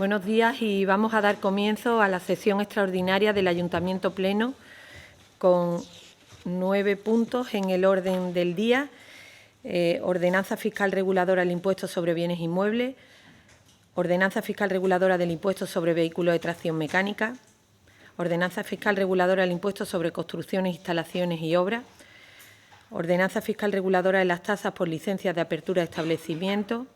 Buenos días y vamos a dar comienzo a la sesión extraordinaria del Ayuntamiento Pleno con 9 puntos en el orden del día. Ordenanza fiscal reguladora del impuesto sobre bienes inmuebles, ordenanza fiscal reguladora del impuesto sobre vehículos de tracción mecánica, ordenanza fiscal reguladora del impuesto sobre construcciones, instalaciones y obras, ordenanza fiscal reguladora de las tasas por licencias de apertura de establecimientos,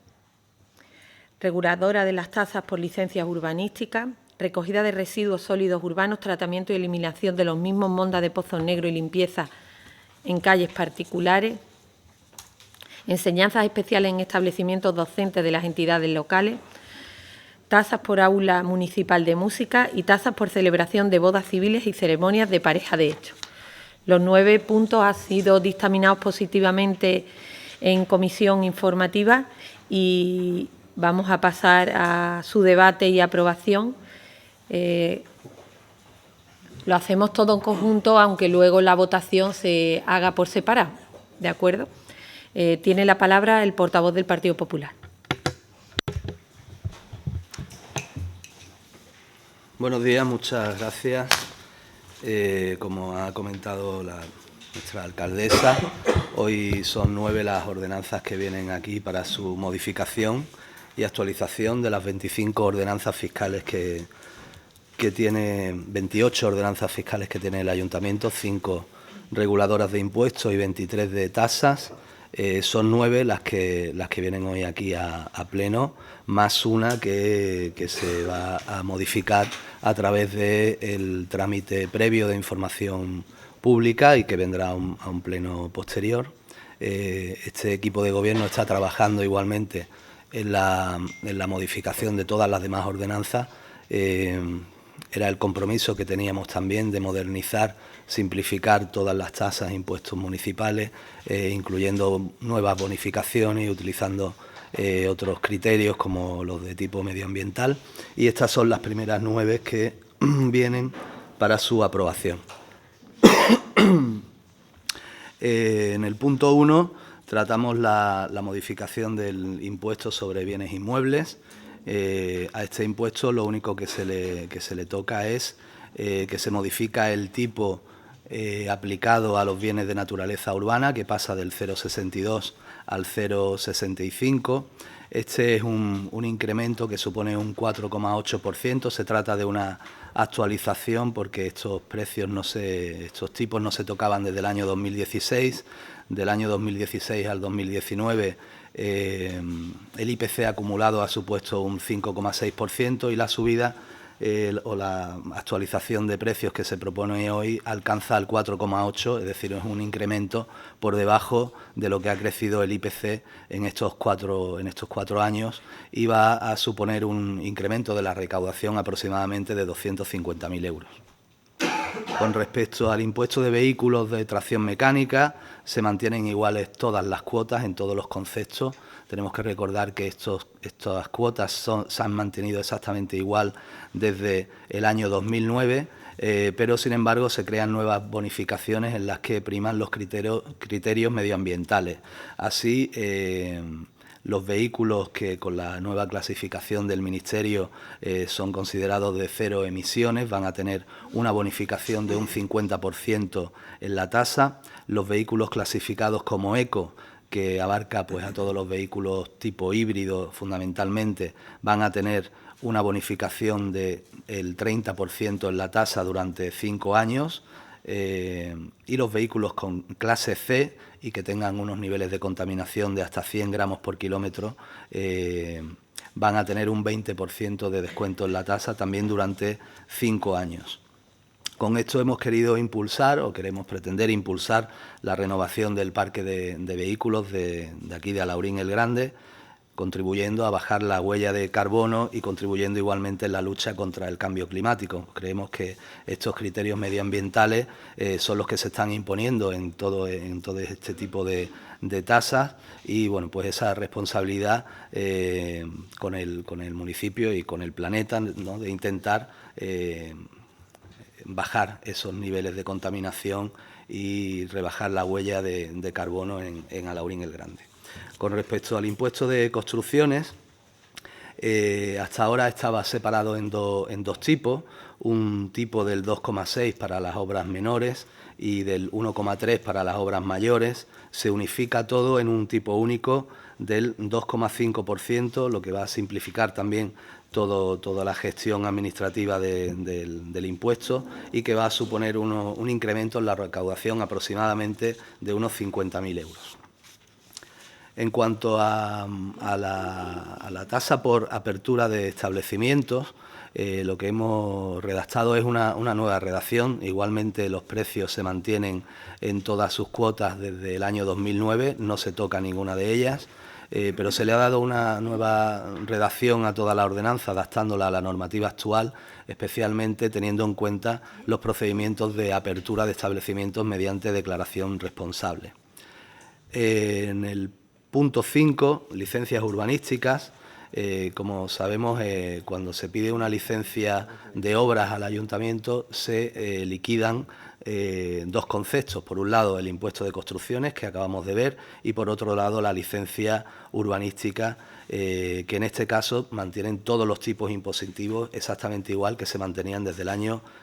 reguladora de las tasas por licencias urbanísticas, recogida de residuos sólidos urbanos, tratamiento y eliminación de los mismos, monda de pozos negros y limpieza en calles particulares, enseñanzas especiales en establecimientos docentes de las entidades locales, tasas por aula municipal de música y tasas por celebración de bodas civiles y ceremonias de pareja de hecho. Los 9 puntos han sido dictaminados positivamente en comisión informativa y vamos a pasar a su debate y aprobación. Lo hacemos todo en conjunto, aunque luego la votación se haga por separado. ¿De acuerdo? Tiene la palabra el portavoz del Partido Popular. Buenos días, muchas gracias. Como ha comentado nuestra alcaldesa, hoy son 9 las ordenanzas que vienen aquí para su modificación y actualización de las 25 ordenanzas fiscales que tiene, 28 ordenanzas fiscales que tiene el Ayuntamiento, 5 reguladoras de impuestos y 23 de tasas. Son 9 las que vienen hoy aquí a pleno, más una que se va a modificar a través del trámite previo de información pública y que vendrá a un pleno posterior. Este equipo de gobierno está trabajando igualmente en la modificación de todas las demás ordenanzas. Era el compromiso que teníamos también de modernizar, simplificar todas las tasas e impuestos municipales, incluyendo nuevas bonificaciones y utilizando otros criterios como los de tipo medioambiental. Y estas son las primeras 9 que vienen para su aprobación. En el punto 1 tratamos la modificación del impuesto sobre bienes inmuebles. A este impuesto lo único que se le toca es que se modifica el tipo aplicado a los bienes de naturaleza urbana, que pasa del 0,62 al 0,65. Este es un incremento que supone un 4,8%. Se trata de una actualización porque estos tipos no se tocaban desde el año 2016. Del año 2016 al 2019 el IPC acumulado ha supuesto un 5,6% y la subida o la actualización de precios que se propone hoy alcanza el 4,8%, es decir, es un incremento por debajo de lo que ha crecido el IPC en estos cuatro años y va a suponer un incremento de la recaudación aproximadamente de 250.000 euros. Con respecto al impuesto de vehículos de tracción mecánica, se mantienen iguales todas las cuotas en todos los conceptos. Tenemos que recordar que estas cuotas se han mantenido exactamente igual desde el año 2009, pero sin embargo se crean nuevas bonificaciones en las que priman los criterios medioambientales. Así, los vehículos que con la nueva clasificación del Ministerio son considerados de 0 emisiones van a tener una bonificación de un 50% en la tasa. Los vehículos clasificados como eco, que abarca pues a todos los vehículos tipo híbrido fundamentalmente, van a tener una bonificación del 30% en la tasa durante 5 años. Y los vehículos con clase C y que tengan unos niveles de contaminación de hasta 100 gramos por kilómetro van a tener un 20% de descuento en la tasa también durante 5 años. Con esto hemos querido impulsar o queremos pretender impulsar la renovación del parque de vehículos de aquí de Alhaurín el Grande, contribuyendo a bajar la huella de carbono y contribuyendo igualmente en la lucha contra el cambio climático. Creemos que estos criterios medioambientales son los que se están imponiendo en todo este tipo de tasas y bueno, pues esa responsabilidad con el municipio y con el planeta, ¿no?, de intentar bajar esos niveles de contaminación y rebajar la huella de carbono en Alhaurín el Grande. Con respecto al impuesto de construcciones, Hasta ahora estaba separado en dos tipos, un tipo del 2,6 para las obras menores y del 1,3 para las obras mayores. Se unifica todo en un tipo único del 2,5%, lo que va a simplificar también toda la gestión administrativa del impuesto y que va a suponer un incremento en la recaudación aproximadamente de unos 50.000 euros. En cuanto a la tasa por apertura de establecimientos, lo que hemos redactado es una nueva redacción. Igualmente los precios se mantienen en todas sus cuotas desde el año 2009, no se toca ninguna de ellas, pero se le ha dado una nueva redacción a toda la ordenanza, adaptándola a la normativa actual, especialmente teniendo en cuenta los procedimientos de apertura de establecimientos mediante declaración responsable. En el punto 5, licencias urbanísticas. Como sabemos, cuando se pide una licencia de obras al ayuntamiento se liquidan dos conceptos. Por un lado, el impuesto de construcciones, que acabamos de ver, y por otro lado, la licencia urbanística, que en este caso mantienen todos los tipos impositivos exactamente igual que se mantenían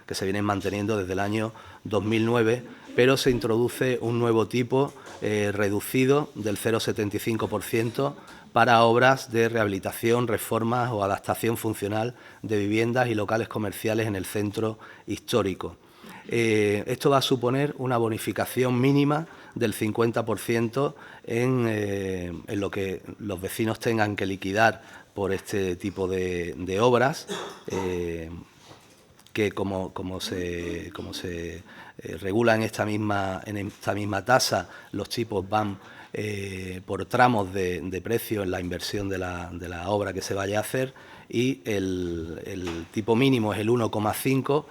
que se vienen manteniendo desde el año 2009, pero se introduce un nuevo tipo reducido del 0,75% para obras de rehabilitación, reformas o adaptación funcional de viviendas y locales comerciales en el centro histórico. Esto va a suponer una bonificación mínima del 50% en lo que los vecinos tengan que liquidar por este tipo de obras, que como se regula en esta misma tasa, los tipos van por tramos de precio en la inversión de la obra que se vaya a hacer, y el tipo mínimo es el 1,5.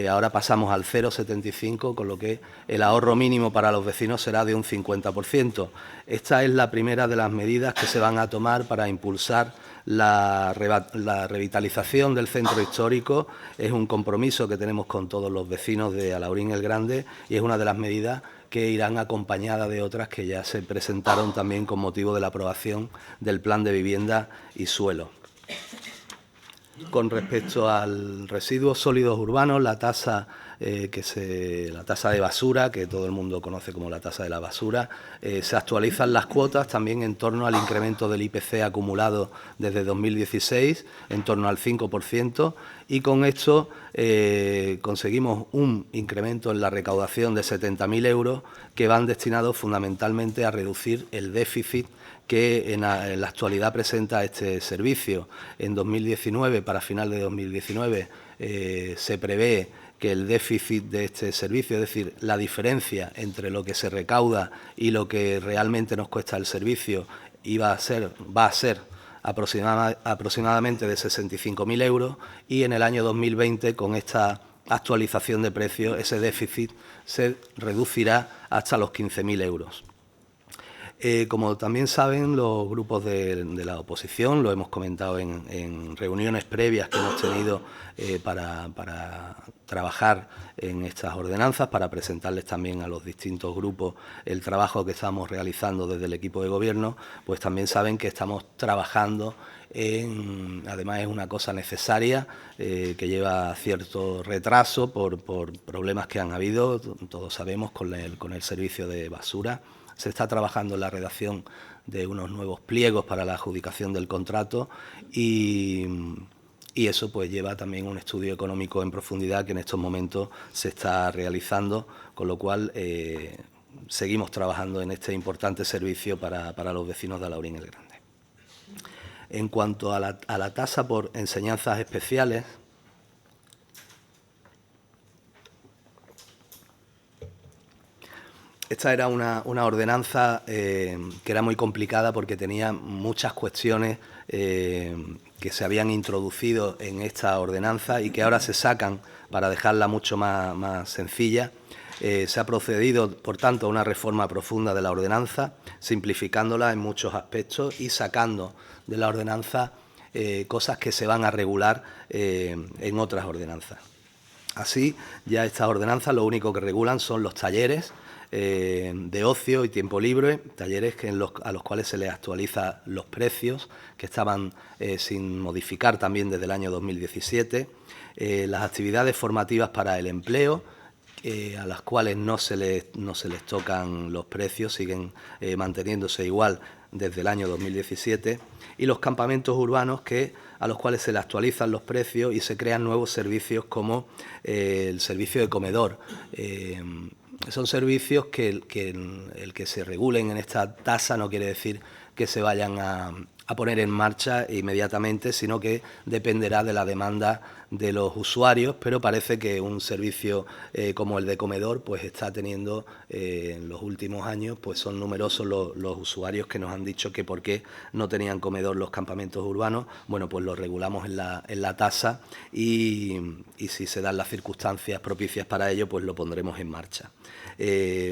Ahora pasamos al 0,75, con lo que el ahorro mínimo para los vecinos será de un 50%. Esta es la primera de las medidas que se van a tomar para impulsar la revitalización del centro histórico. Es un compromiso que tenemos con todos los vecinos de Alhaurín el Grande y es una de las medidas que irán acompañadas de otras que ya se presentaron también con motivo de la aprobación del Plan de Vivienda y Suelo. Con respecto al residuos sólidos urbanos, la tasa de basura, que todo el mundo conoce como la tasa de la basura, se actualizan las cuotas también en torno al incremento del IPC acumulado desde 2016, en torno al 5%, y con esto conseguimos un incremento en la recaudación de 70.000 euros que van destinados fundamentalmente a reducir el déficit que en la actualidad presenta este servicio. En 2019, para final de 2019, se prevé que el déficit de este servicio, es decir, la diferencia entre lo que se recauda y lo que realmente nos cuesta el servicio, va a ser aproximadamente de 65.000 euros, y en el año 2020, con esta actualización de precios, ese déficit se reducirá hasta los 15.000 euros. Como también saben los grupos de la oposición, lo hemos comentado en reuniones previas que hemos tenido para trabajar en estas ordenanzas, para presentarles también a los distintos grupos el trabajo que estamos realizando desde el equipo de gobierno, pues también saben que estamos trabajando además es una cosa necesaria, que lleva cierto retraso por problemas que han habido, todos sabemos, con el servicio de basura. Se está trabajando en la redacción de unos nuevos pliegos para la adjudicación del contrato y eso pues lleva también un estudio económico en profundidad que en estos momentos se está realizando, con lo cual seguimos trabajando en este importante servicio para los vecinos de Alhaurín el Grande. En cuanto a la tasa por enseñanzas especiales, esta era una ordenanza que era muy complicada porque tenía muchas cuestiones que se habían introducido en esta ordenanza y que ahora se sacan para dejarla mucho más sencilla. Se ha procedido, por tanto, a una reforma profunda de la ordenanza, simplificándola en muchos aspectos y sacando de la ordenanza cosas que se van a regular en otras ordenanzas. Así, ya estas ordenanzas lo único que regulan son los talleres, de ocio y tiempo libre, talleres a los cuales se les actualiza los precios, que estaban sin modificar también desde el año 2017, las actividades formativas para el empleo, a las cuales no se les tocan los precios, siguen manteniéndose igual desde el año 2017, y los campamentos urbanos a los cuales se le actualizan los precios y se crean nuevos servicios como el servicio de comedor. Son servicios que el que se regulen en esta tasa no quiere decir que se vayan a poner en marcha inmediatamente, sino que dependerá de la demanda de los usuarios, pero parece que un servicio como el de comedor pues está teniendo en los últimos años, pues son numerosos los usuarios que nos han dicho que por qué no tenían comedor los campamentos urbanos. Bueno, pues lo regulamos en la tasa y si se dan las circunstancias propicias para ello, pues lo pondremos en marcha.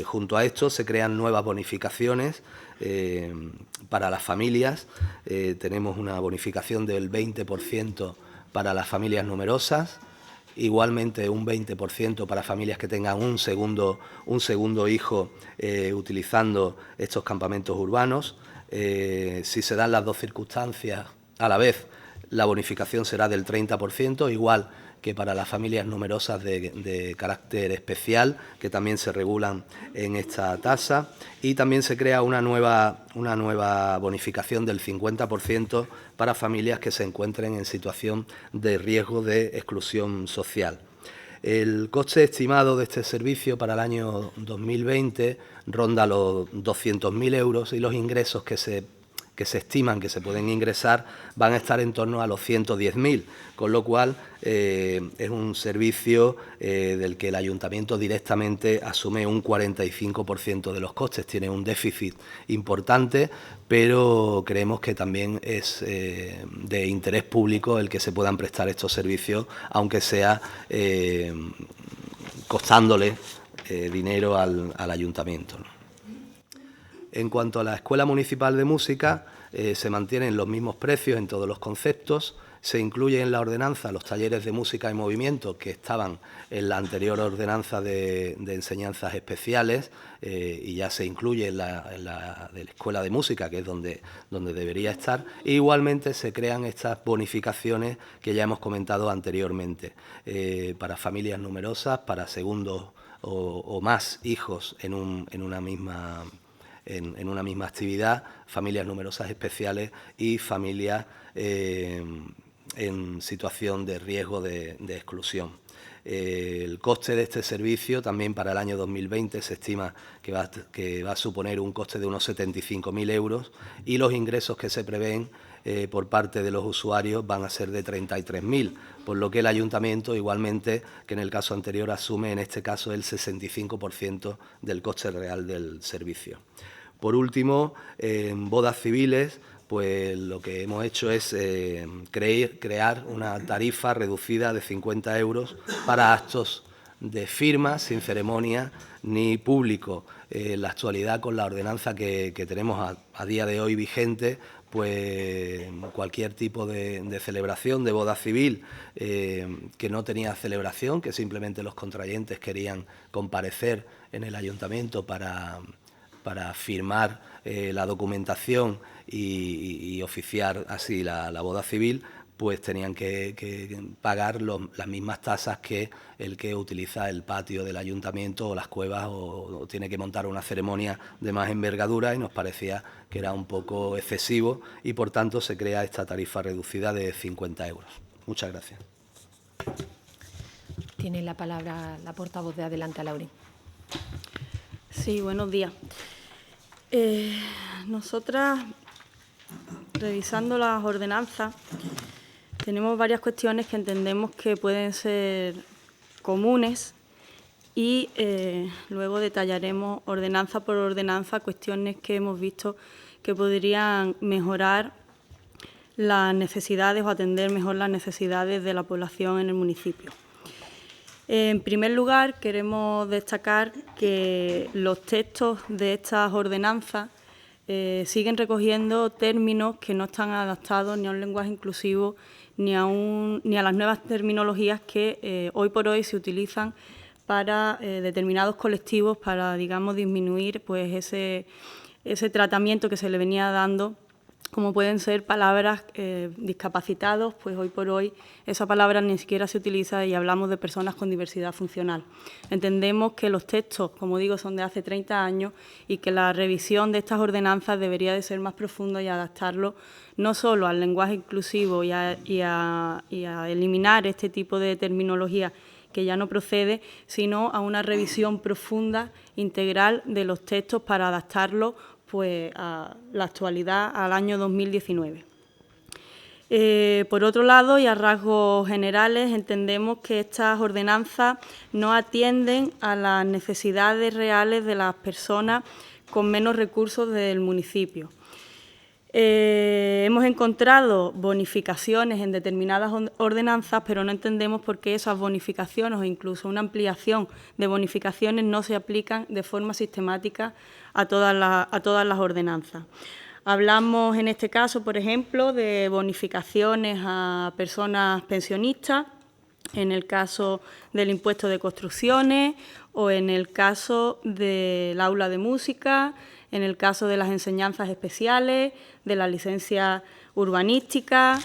Junto a esto se crean nuevas bonificaciones para las familias. Tenemos una bonificación del 20% para las familias numerosas, igualmente un 20% para familias que tengan un segundo hijo utilizando estos campamentos urbanos. Si se dan las dos circunstancias a la vez, la bonificación será del 30%, igual que para las familias numerosas de carácter especial, que también se regulan en esta tasa, y también se crea una nueva bonificación del 50% para familias que se encuentren en situación de riesgo de exclusión social. El coste estimado de este servicio para el año 2020 ronda los 200.000 euros y los ingresos que se estiman que se pueden ingresar van a estar en torno a los 110.000, con lo cual es un servicio del que el ayuntamiento directamente asume un 45% de los costes. Tiene un déficit importante, pero creemos que también es de interés público el que se puedan prestar estos servicios, aunque sea costándole dinero al ayuntamiento, ¿no? En cuanto a la Escuela Municipal de Música, se mantienen los mismos precios en todos los conceptos. Se incluye en la ordenanza los talleres de música y movimiento que estaban en la anterior ordenanza de enseñanzas especiales y ya se incluye en la de la Escuela de Música, que es donde debería estar. E igualmente se crean estas bonificaciones que ya hemos comentado anteriormente, para familias numerosas, para segundos o más hijos en una misma actividad, familias numerosas especiales y familias en situación de riesgo de exclusión. El coste de este servicio también para el año 2020 se estima que va a suponer un coste de unos 75.000 euros y los ingresos que se prevén por parte de los usuarios van a ser de 33.000, por lo que el ayuntamiento, igualmente que en el caso anterior, asume en este caso el 65% del coste real del servicio. Por último, en bodas civiles, pues lo que hemos hecho es crear una tarifa reducida de 50 euros para actos de firma sin ceremonia ni público. En la actualidad, con la ordenanza que tenemos a día de hoy vigente, pues cualquier tipo de celebración de boda civil que no tenía celebración, que simplemente los contrayentes querían comparecer en el ayuntamiento para firmar la documentación y oficiar así la boda civil, pues tenían que pagar las mismas tasas que el que utiliza el patio del ayuntamiento o las cuevas o tiene que montar una ceremonia de más envergadura, y nos parecía que era un poco excesivo y por tanto se crea esta tarifa reducida de 50 euros. Muchas gracias. Tiene la palabra la portavoz de Adelante, Laurín. Sí, buenos días. Nosotras, revisando las ordenanzas, tenemos varias cuestiones que entendemos que pueden ser comunes y luego detallaremos ordenanza por ordenanza cuestiones que hemos visto que podrían mejorar las necesidades o atender mejor las necesidades de la población en el municipio. En primer lugar, queremos destacar que los textos de estas ordenanzas siguen recogiendo términos que no están adaptados ni a un lenguaje inclusivo ni a las nuevas terminologías que hoy por hoy se utilizan para determinados colectivos para, digamos, disminuir pues, ese tratamiento que se le venía dando, como pueden ser palabras discapacitados, pues hoy por hoy esa palabra ni siquiera se utiliza y hablamos de personas con diversidad funcional. Entendemos que los textos, como digo, son de hace 30 años y que la revisión de estas ordenanzas debería de ser más profunda y adaptarlo no solo al lenguaje inclusivo y a eliminar este tipo de terminología que ya no procede, sino a una revisión profunda, integral de los textos para adaptarlos pues, a la actualidad, al año 2019. Por otro lado, y a rasgos generales, entendemos que estas ordenanzas no atienden a las necesidades reales de las personas con menos recursos del municipio. Hemos encontrado bonificaciones en determinadas ordenanzas, pero no entendemos por qué esas bonificaciones o incluso una ampliación de bonificaciones no se aplican de forma sistemática a todas las ordenanzas. Hablamos en este caso, por ejemplo, de bonificaciones a personas pensionistas, en el caso del impuesto de construcciones o en el caso del aula de música, en el caso de las enseñanzas especiales, de la licencia urbanística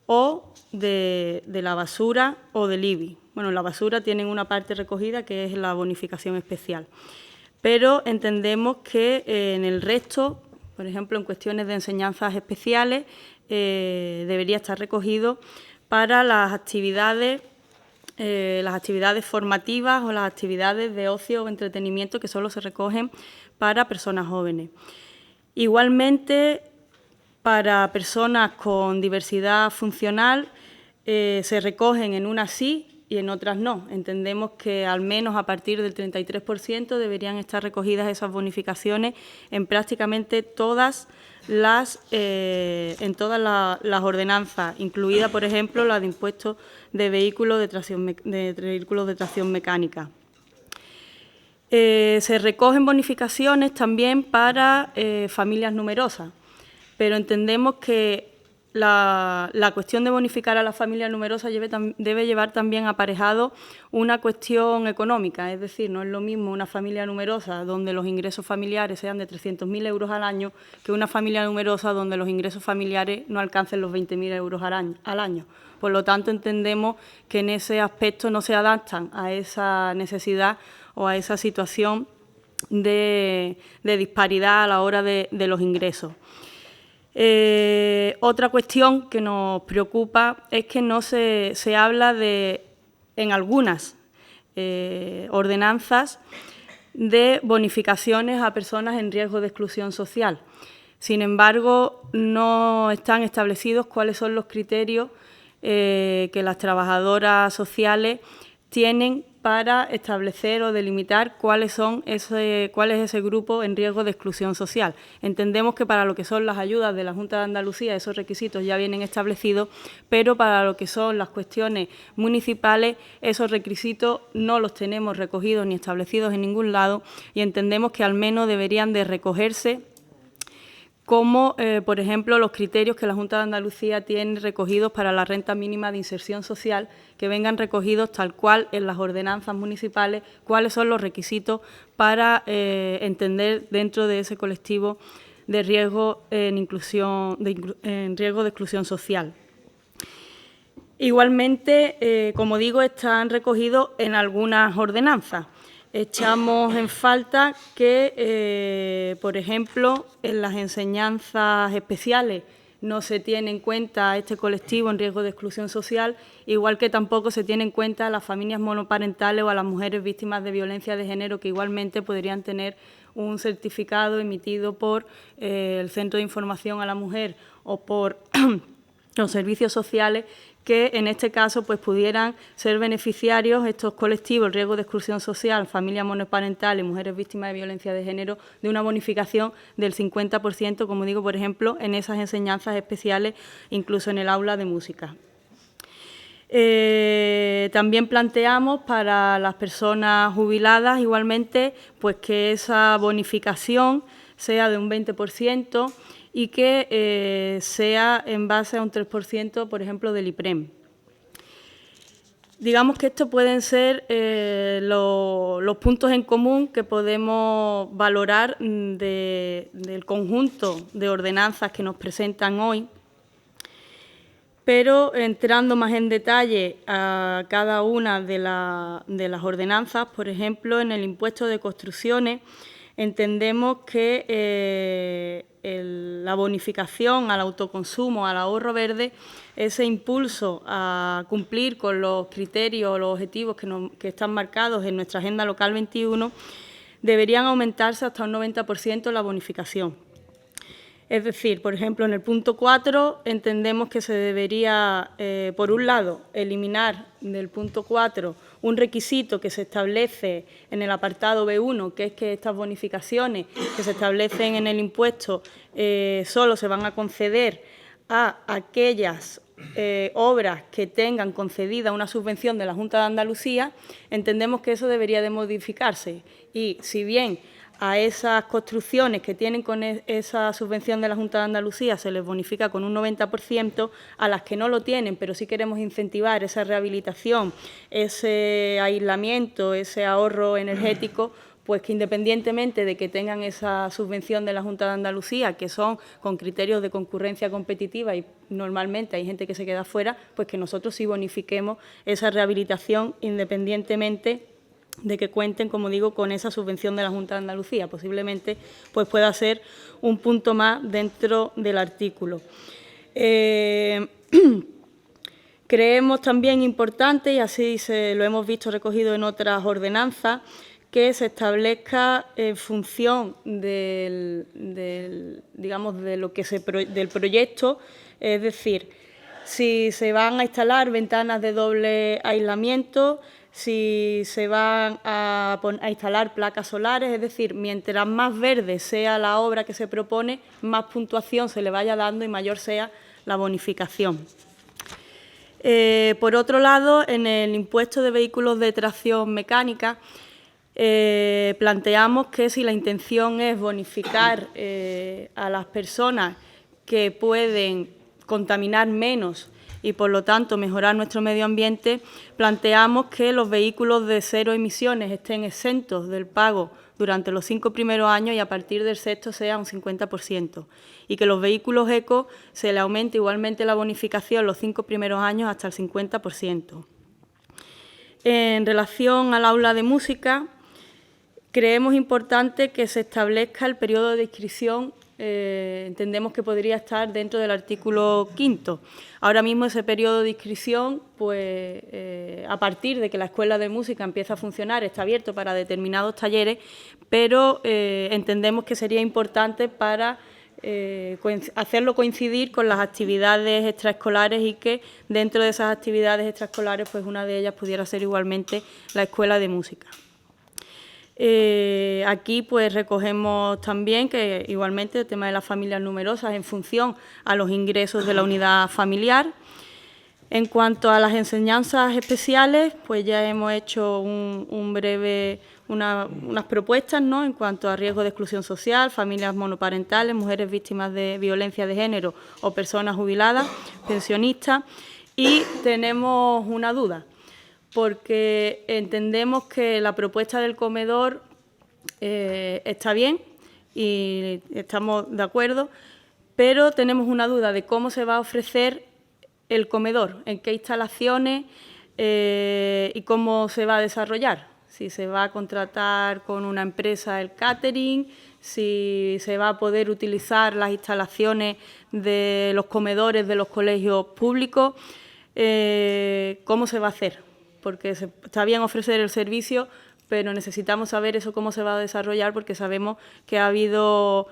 o de la basura o del IBI. Bueno, la basura tienen una parte recogida que es la bonificación especial, pero entendemos que en el resto, por ejemplo, en cuestiones de enseñanzas especiales, debería estar recogido para las actividades formativas o las actividades de ocio o entretenimiento que solo se recogen para personas jóvenes. Igualmente, para personas con diversidad funcional se recogen en unas sí y en otras no. Entendemos que al menos a partir del 33% deberían estar recogidas esas bonificaciones en prácticamente todas las ordenanzas, incluida, por ejemplo, la de impuestos de vehículos de tracción mecánica. Se recogen bonificaciones también para familias numerosas, pero entendemos que la cuestión de bonificar a las familias numerosas debe llevar también aparejado una cuestión económica, es decir, no es lo mismo una familia numerosa donde los ingresos familiares sean de 300.000 euros al año que una familia numerosa donde los ingresos familiares no alcancen los 20.000 euros al año. Por lo tanto, entendemos que en ese aspecto no se adaptan a esa necesidad o a esa situación de disparidad a la hora de los ingresos. Otra cuestión que nos preocupa es que no se habla en algunas ordenanzas de bonificaciones a personas en riesgo de exclusión social. Sin embargo, no están establecidos cuáles son los criterios que las trabajadoras sociales tienen para establecer o delimitar cuál es ese grupo en riesgo de exclusión social. Entendemos que para lo que son las ayudas de la Junta de Andalucía esos requisitos ya vienen establecidos, pero para lo que son las cuestiones municipales esos requisitos no los tenemos recogidos ni establecidos en ningún lado y entendemos que al menos deberían de recogerse como, por ejemplo, los criterios que la Junta de Andalucía tiene recogidos para la renta mínima de inserción social, que vengan recogidos tal cual en las ordenanzas municipales, cuáles son los requisitos para entender dentro de ese colectivo de riesgo en riesgo de exclusión social. Igualmente, como digo, están recogidos en algunas ordenanzas. Echamos en falta que, por ejemplo, en las enseñanzas especiales no se tiene en cuenta a este colectivo en riesgo de exclusión social, igual que tampoco se tiene en cuenta a las familias monoparentales o a las mujeres víctimas de violencia de género, que igualmente podrían tener un certificado emitido por el Centro de Información a la Mujer o por los servicios sociales, que en este caso pues, pudieran ser beneficiarios estos colectivos, el riesgo de exclusión social, familias monoparentales, mujeres víctimas de violencia de género, de una bonificación del 50%, como digo, por ejemplo, en esas enseñanzas especiales, incluso en el aula de música. También planteamos para las personas jubiladas, igualmente, pues que esa bonificación sea de un 20%, y que sea en base a un 3%, por ejemplo, del IPREM. digamos que estos pueden ser los puntos en común que podemos valorar del conjunto de ordenanzas que nos presentan hoy. Pero entrando más en detalle a cada una de las ordenanzas, por ejemplo, en el impuesto de construcciones, entendemos que la bonificación al autoconsumo, al ahorro verde, ese impulso a cumplir con los criterios, los objetivos que están marcados en nuestra Agenda Local 21, deberían aumentarse hasta un 90% la bonificación. Es decir, por ejemplo, en el punto 4 entendemos que se debería, por un lado, eliminar del punto 4 un requisito que se establece en el apartado B1, que es que estas bonificaciones que se establecen en el impuesto solo se van a conceder a aquellas obras que tengan concedida una subvención de la Junta de Andalucía. Entendemos que eso debería de modificarse y, si bien a esas construcciones que tienen con esa subvención de la Junta de Andalucía se les bonifica con un 90%, a las que no lo tienen, pero sí queremos incentivar esa rehabilitación, ese aislamiento, ese ahorro energético, pues que independientemente de que tengan esa subvención de la Junta de Andalucía, que son con criterios de concurrencia competitiva y normalmente hay gente que se queda fuera, pues que nosotros sí bonifiquemos esa rehabilitación independientemente de que cuenten, como digo, con esa subvención de la Junta de Andalucía. Posiblemente pues pueda ser un punto más dentro del artículo. Creemos también importante, y así lo hemos visto recogido en otras ordenanzas, que se establezca en función del proyecto, es decir, si se van a instalar ventanas de doble aislamiento, si se van a instalar placas solares, es decir, mientras más verde sea la obra que se propone, más puntuación se le vaya dando y mayor sea la bonificación. Por otro lado, en el impuesto de vehículos de tracción mecánica, planteamos que si la intención es bonificar a las personas que pueden contaminar menos y, por lo tanto, mejorar nuestro medio ambiente, planteamos que los vehículos de cero emisiones estén exentos del pago durante los 5 primeros años y a partir del sexto sea un 50%. Y que los vehículos eco se le aumente igualmente la bonificación los 5 primeros años hasta el 50%. En relación al aula de música, creemos importante que se establezca el periodo de inscripción. Entendemos que podría estar dentro del artículo 5º. Ahora mismo ese periodo de inscripción, pues a partir de que la Escuela de Música empiece a funcionar, está abierto para determinados talleres, pero entendemos que sería importante para hacerlo coincidir con las actividades extraescolares y que dentro de esas actividades extraescolares, pues una de ellas pudiera ser igualmente la Escuela de Música. Aquí pues recogemos también que igualmente el tema de las familias numerosas en función a los ingresos de la unidad familiar. En cuanto a las enseñanzas especiales, pues ya hemos hecho unas propuestas, ¿no?, en cuanto a riesgo de exclusión social, familias monoparentales, mujeres víctimas de violencia de género o personas jubiladas, pensionistas, y tenemos una duda, porque entendemos que la propuesta del comedor está bien y estamos de acuerdo, pero tenemos una duda de cómo se va a ofrecer el comedor, en qué instalaciones y cómo se va a desarrollar. Si se va a contratar con una empresa el catering, si se va a poder utilizar las instalaciones de los comedores de los colegios públicos, cómo se va a hacer. Porque está bien ofrecer el servicio, pero necesitamos saber eso cómo se va a desarrollar, porque sabemos que ha habido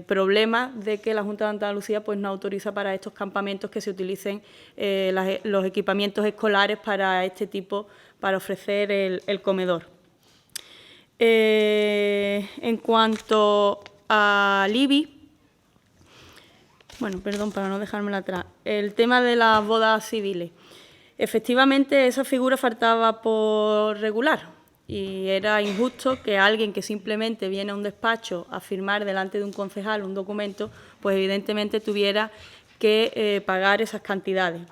problemas de que la Junta de Andalucía pues no autoriza para estos campamentos que se utilicen los equipamientos escolares para este tipo, para ofrecer el comedor. En cuanto al IBI, bueno, perdón, para no dejármela atrás, el tema de las bodas civiles. Efectivamente, esa figura faltaba por regular y era injusto que alguien que simplemente viene a un despacho a firmar delante de un concejal un documento, pues evidentemente tuviera que pagar esas cantidades.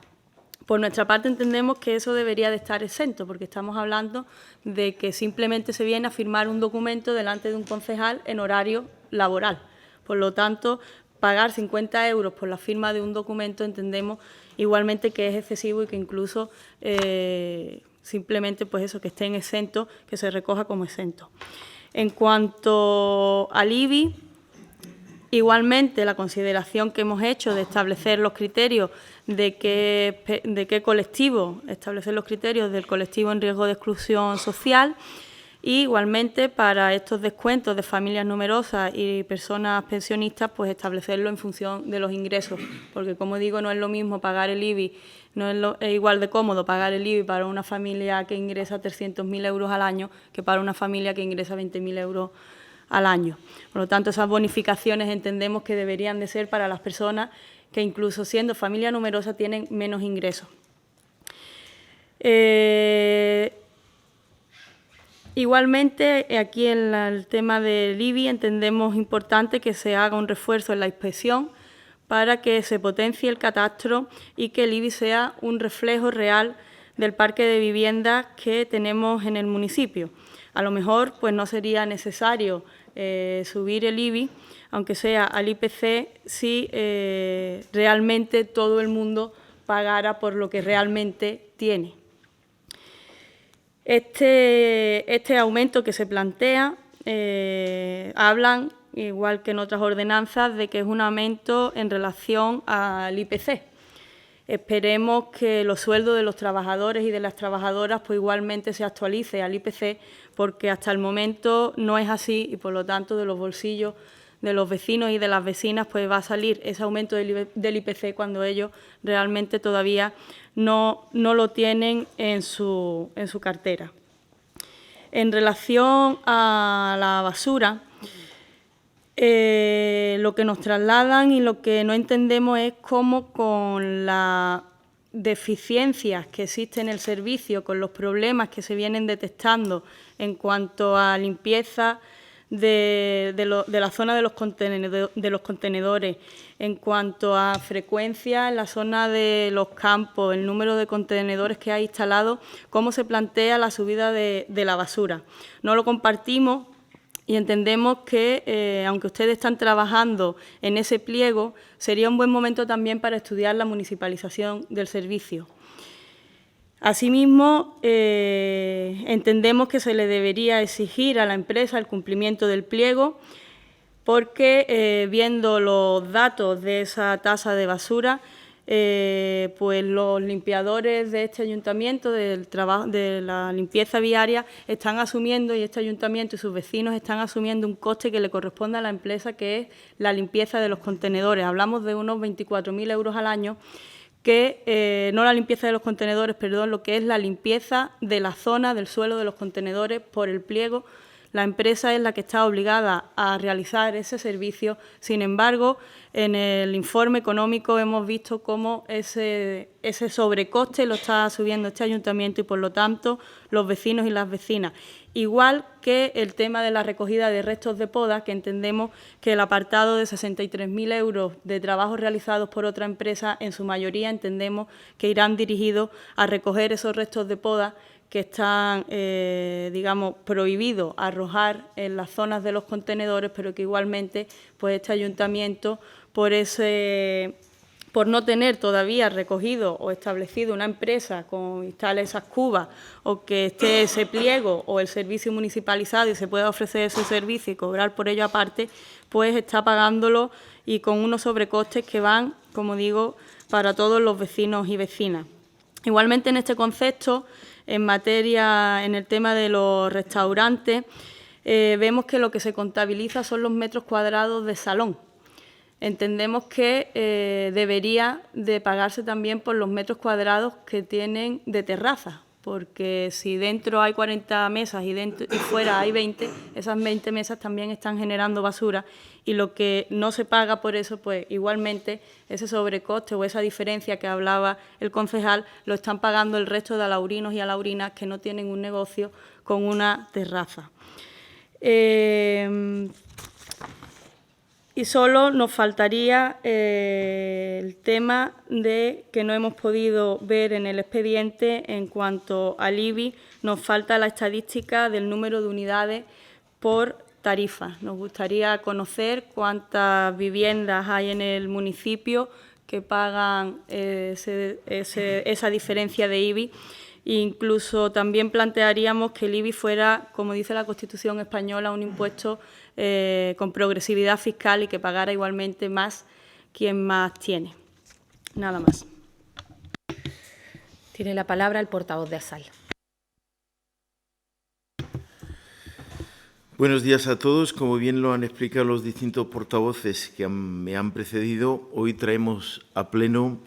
Por nuestra parte entendemos que eso debería de estar exento, porque estamos hablando de que simplemente se viene a firmar un documento delante de un concejal en horario laboral. Por lo tanto, pagar 50 euros por la firma de un documento entendemos igualmente que es excesivo y que incluso simplemente pues eso, que estén exentos, que se recoja como exento. En cuanto al IBI, igualmente la consideración que hemos hecho de establecer los criterios de qué colectivo, establecer los criterios del colectivo en riesgo de exclusión social, y igualmente para estos descuentos de familias numerosas y personas pensionistas, pues establecerlo en función de los ingresos, porque como digo, no es lo mismo pagar el IBI, es igual de cómodo pagar el IBI para una familia que ingresa 300.000 euros al año que para una familia que ingresa 20.000 euros al año. Por lo tanto, esas bonificaciones entendemos que deberían de ser para las personas que incluso siendo familia numerosa tienen menos ingresos. Igualmente, aquí en el tema del IBI entendemos importante que se haga un refuerzo en la inspección para que se potencie el catastro y que el IBI sea un reflejo real del parque de viviendas que tenemos en el municipio. A lo mejor pues no sería necesario subir el IBI, aunque sea al IPC, si realmente todo el mundo pagara por lo que realmente tiene. Este aumento que se plantea, hablan, igual que en otras ordenanzas, de que es un aumento en relación al IPC. Esperemos que los sueldos de los trabajadores y de las trabajadoras pues igualmente se actualice al IPC, porque hasta el momento no es así y por lo tanto de los bolsillos de los vecinos y de las vecinas pues va a salir ese aumento del IPC cuando ellos realmente todavía no lo tienen en su cartera. En relación a la basura, lo que nos trasladan y lo que no entendemos es cómo con las deficiencias que existen en el servicio, con los problemas que se vienen detectando en cuanto a limpieza de la zona de los contenedores, en cuanto a frecuencia en la zona de los campos, el número de contenedores que hay instalados, cómo se plantea la subida de la basura. No lo compartimos y entendemos que, aunque ustedes están trabajando en ese pliego, sería un buen momento también para estudiar la municipalización del servicio. Asimismo, entendemos que se le debería exigir a la empresa el cumplimiento del pliego, porque viendo los datos de esa tasa de basura, pues los limpiadores de este ayuntamiento, de la limpieza viaria, están asumiendo, y este ayuntamiento y sus vecinos están asumiendo un coste que le corresponde a la empresa, que es la limpieza de los contenedores. Hablamos de unos 24.000 euros al año, que no la limpieza de los contenedores, perdón, lo que es la limpieza de la zona del suelo de los contenedores por el pliego. La empresa es la que está obligada a realizar ese servicio. Sin embargo, en el informe económico hemos visto cómo ese sobrecoste lo está subiendo este ayuntamiento y, por lo tanto, los vecinos y las vecinas. Igual que el tema de la recogida de restos de poda, que entendemos que el apartado de 63.000 euros de trabajos realizados por otra empresa, en su mayoría entendemos que irán dirigidos a recoger esos restos de poda que están, digamos, prohibidos arrojar en las zonas de los contenedores, pero que igualmente pues este ayuntamiento, por no tener todavía recogido o establecido una empresa con instale esas cubas, o que esté ese pliego o el servicio municipalizado y se pueda ofrecer ese servicio y cobrar por ello aparte, pues está pagándolo y con unos sobrecostes que van, como digo, para todos los vecinos y vecinas. Igualmente, en este concepto, en el tema de los restaurantes, vemos que lo que se contabiliza son los metros cuadrados de salón. Entendemos que debería de pagarse también por los metros cuadrados que tienen de terraza, porque si dentro hay 40 mesas y fuera hay 20, esas 20 mesas también están generando basura, y lo que no se paga por eso, pues igualmente ese sobrecoste o esa diferencia que hablaba el concejal lo están pagando el resto de alaurinos y alaurinas que no tienen un negocio con una terraza. Y solo nos faltaría el tema de que no hemos podido ver en el expediente en cuanto al IBI, nos falta la estadística del número de unidades por tarifa. Nos gustaría conocer cuántas viviendas hay en el municipio que pagan esa diferencia de IBI. Incluso también plantearíamos que el IBI fuera, como dice la Constitución española, un impuesto con progresividad fiscal y que pagara igualmente más quien más tiene. Nada más. Tiene la palabra el portavoz de ASAL. Buenos días a todos. Como bien lo han explicado los distintos portavoces que me han precedido, hoy traemos a pleno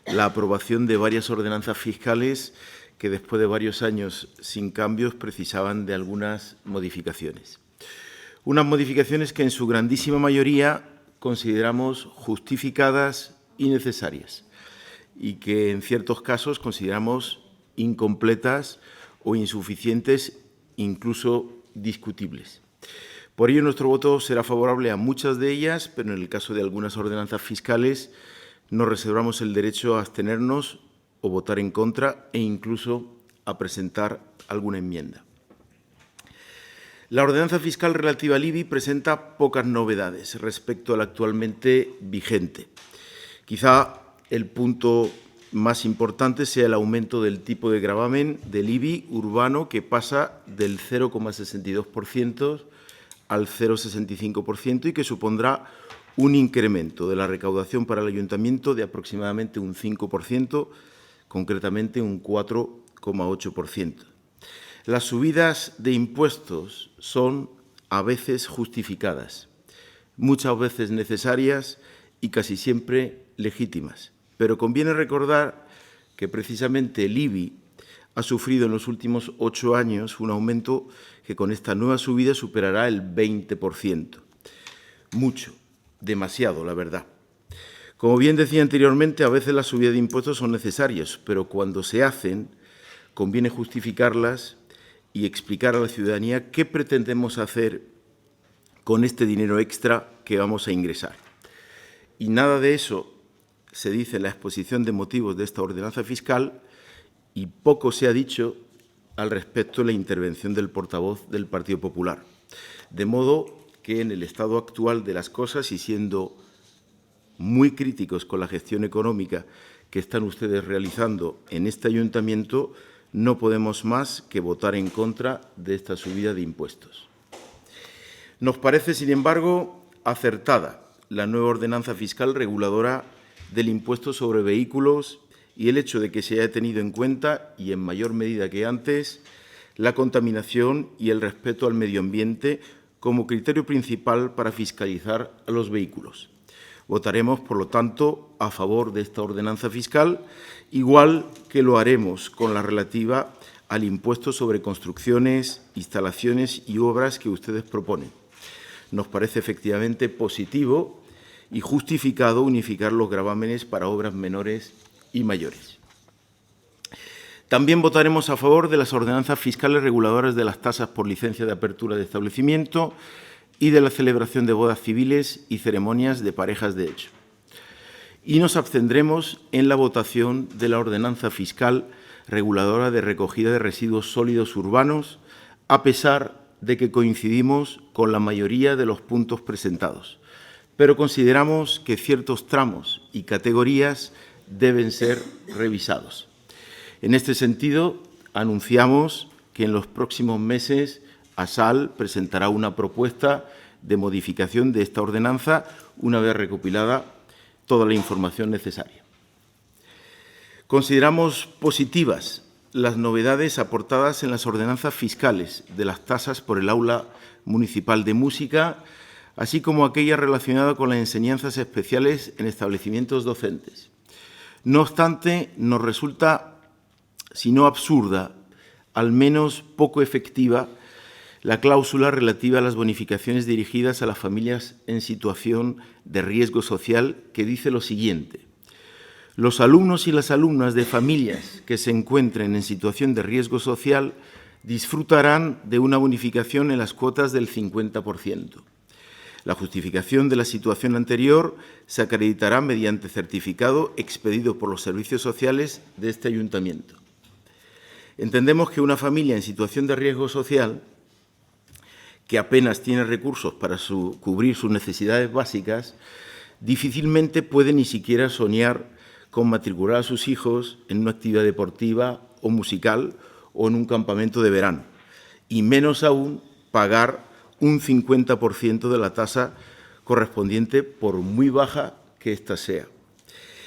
la aprobación de varias ordenanzas fiscales que después de varios años sin cambios precisaban de algunas modificaciones. Unas modificaciones que en su grandísima mayoría consideramos justificadas y necesarias y que en ciertos casos consideramos incompletas o insuficientes, incluso discutibles. Por ello, nuestro voto será favorable a muchas de ellas, pero en el caso de algunas ordenanzas fiscales nos reservamos el derecho a abstenernos o votar en contra e incluso a presentar alguna enmienda. La ordenanza fiscal relativa al IBI presenta pocas novedades respecto al actualmente vigente. Quizá el punto más importante sea el aumento del tipo de gravamen del IBI urbano, que pasa del 0,62% al 0,65% y que supondrá un incremento de la recaudación para el ayuntamiento de aproximadamente un 5%, concretamente un 4,8%. Las subidas de impuestos son a veces justificadas, muchas veces necesarias y casi siempre legítimas. Pero conviene recordar que precisamente el IBI ha sufrido en los últimos 8 años un aumento que con esta nueva subida superará el 20%. Mucho, demasiado, la verdad. Como bien decía anteriormente, a veces las subidas de impuestos son necesarias, pero cuando se hacen, conviene justificarlas y explicar a la ciudadanía qué pretendemos hacer con este dinero extra que vamos a ingresar. Y nada de eso se dice en la exposición de motivos de esta ordenanza fiscal y poco se ha dicho al respecto en la intervención del portavoz del Partido Popular. De modo que en el estado actual de las cosas y siendo muy críticos con la gestión económica que están ustedes realizando en este ayuntamiento, no podemos más que votar en contra de esta subida de impuestos. Nos parece, sin embargo, acertada la nueva ordenanza fiscal reguladora del impuesto sobre vehículos y el hecho de que se haya tenido en cuenta, y en mayor medida que antes, la contaminación y el respeto al medio ambiente como criterio principal para fiscalizar a los vehículos. Votaremos, por lo tanto, a favor de esta ordenanza fiscal, igual que lo haremos con la relativa al impuesto sobre construcciones, instalaciones y obras que ustedes proponen. Nos parece efectivamente positivo y justificado unificar los gravámenes para obras menores y mayores. También votaremos a favor de las ordenanzas fiscales reguladoras de las tasas por licencia de apertura de establecimiento y de la celebración de bodas civiles y ceremonias de parejas de hecho. Y nos abstendremos en la votación de la ordenanza fiscal reguladora de recogida de residuos sólidos urbanos, a pesar de que coincidimos con la mayoría de los puntos presentados. Pero consideramos que ciertos tramos y categorías deben ser revisados. En este sentido, anunciamos que en los próximos meses ASAL presentará una propuesta de modificación de esta ordenanza una vez recopilada toda la información necesaria. Consideramos positivas las novedades aportadas en las ordenanzas fiscales de las tasas por el aula municipal de música, así como aquellas relacionadas con las enseñanzas especiales en establecimientos docentes. No obstante, nos resulta, si no absurda, al menos poco efectiva, la cláusula relativa a las bonificaciones dirigidas a las familias en situación de riesgo social, que dice lo siguiente: los alumnos y las alumnas de familias que se encuentren en situación de riesgo social disfrutarán de una bonificación en las cuotas del 50%. La justificación de la situación anterior se acreditará mediante certificado expedido por los servicios sociales de este ayuntamiento. Entendemos que una familia en situación de riesgo social, que apenas tiene recursos para cubrir sus necesidades básicas, difícilmente puede ni siquiera soñar con matricular a sus hijos en una actividad deportiva o musical o en un campamento de verano, y menos aún pagar un 50% de la tasa correspondiente, por muy baja que ésta sea.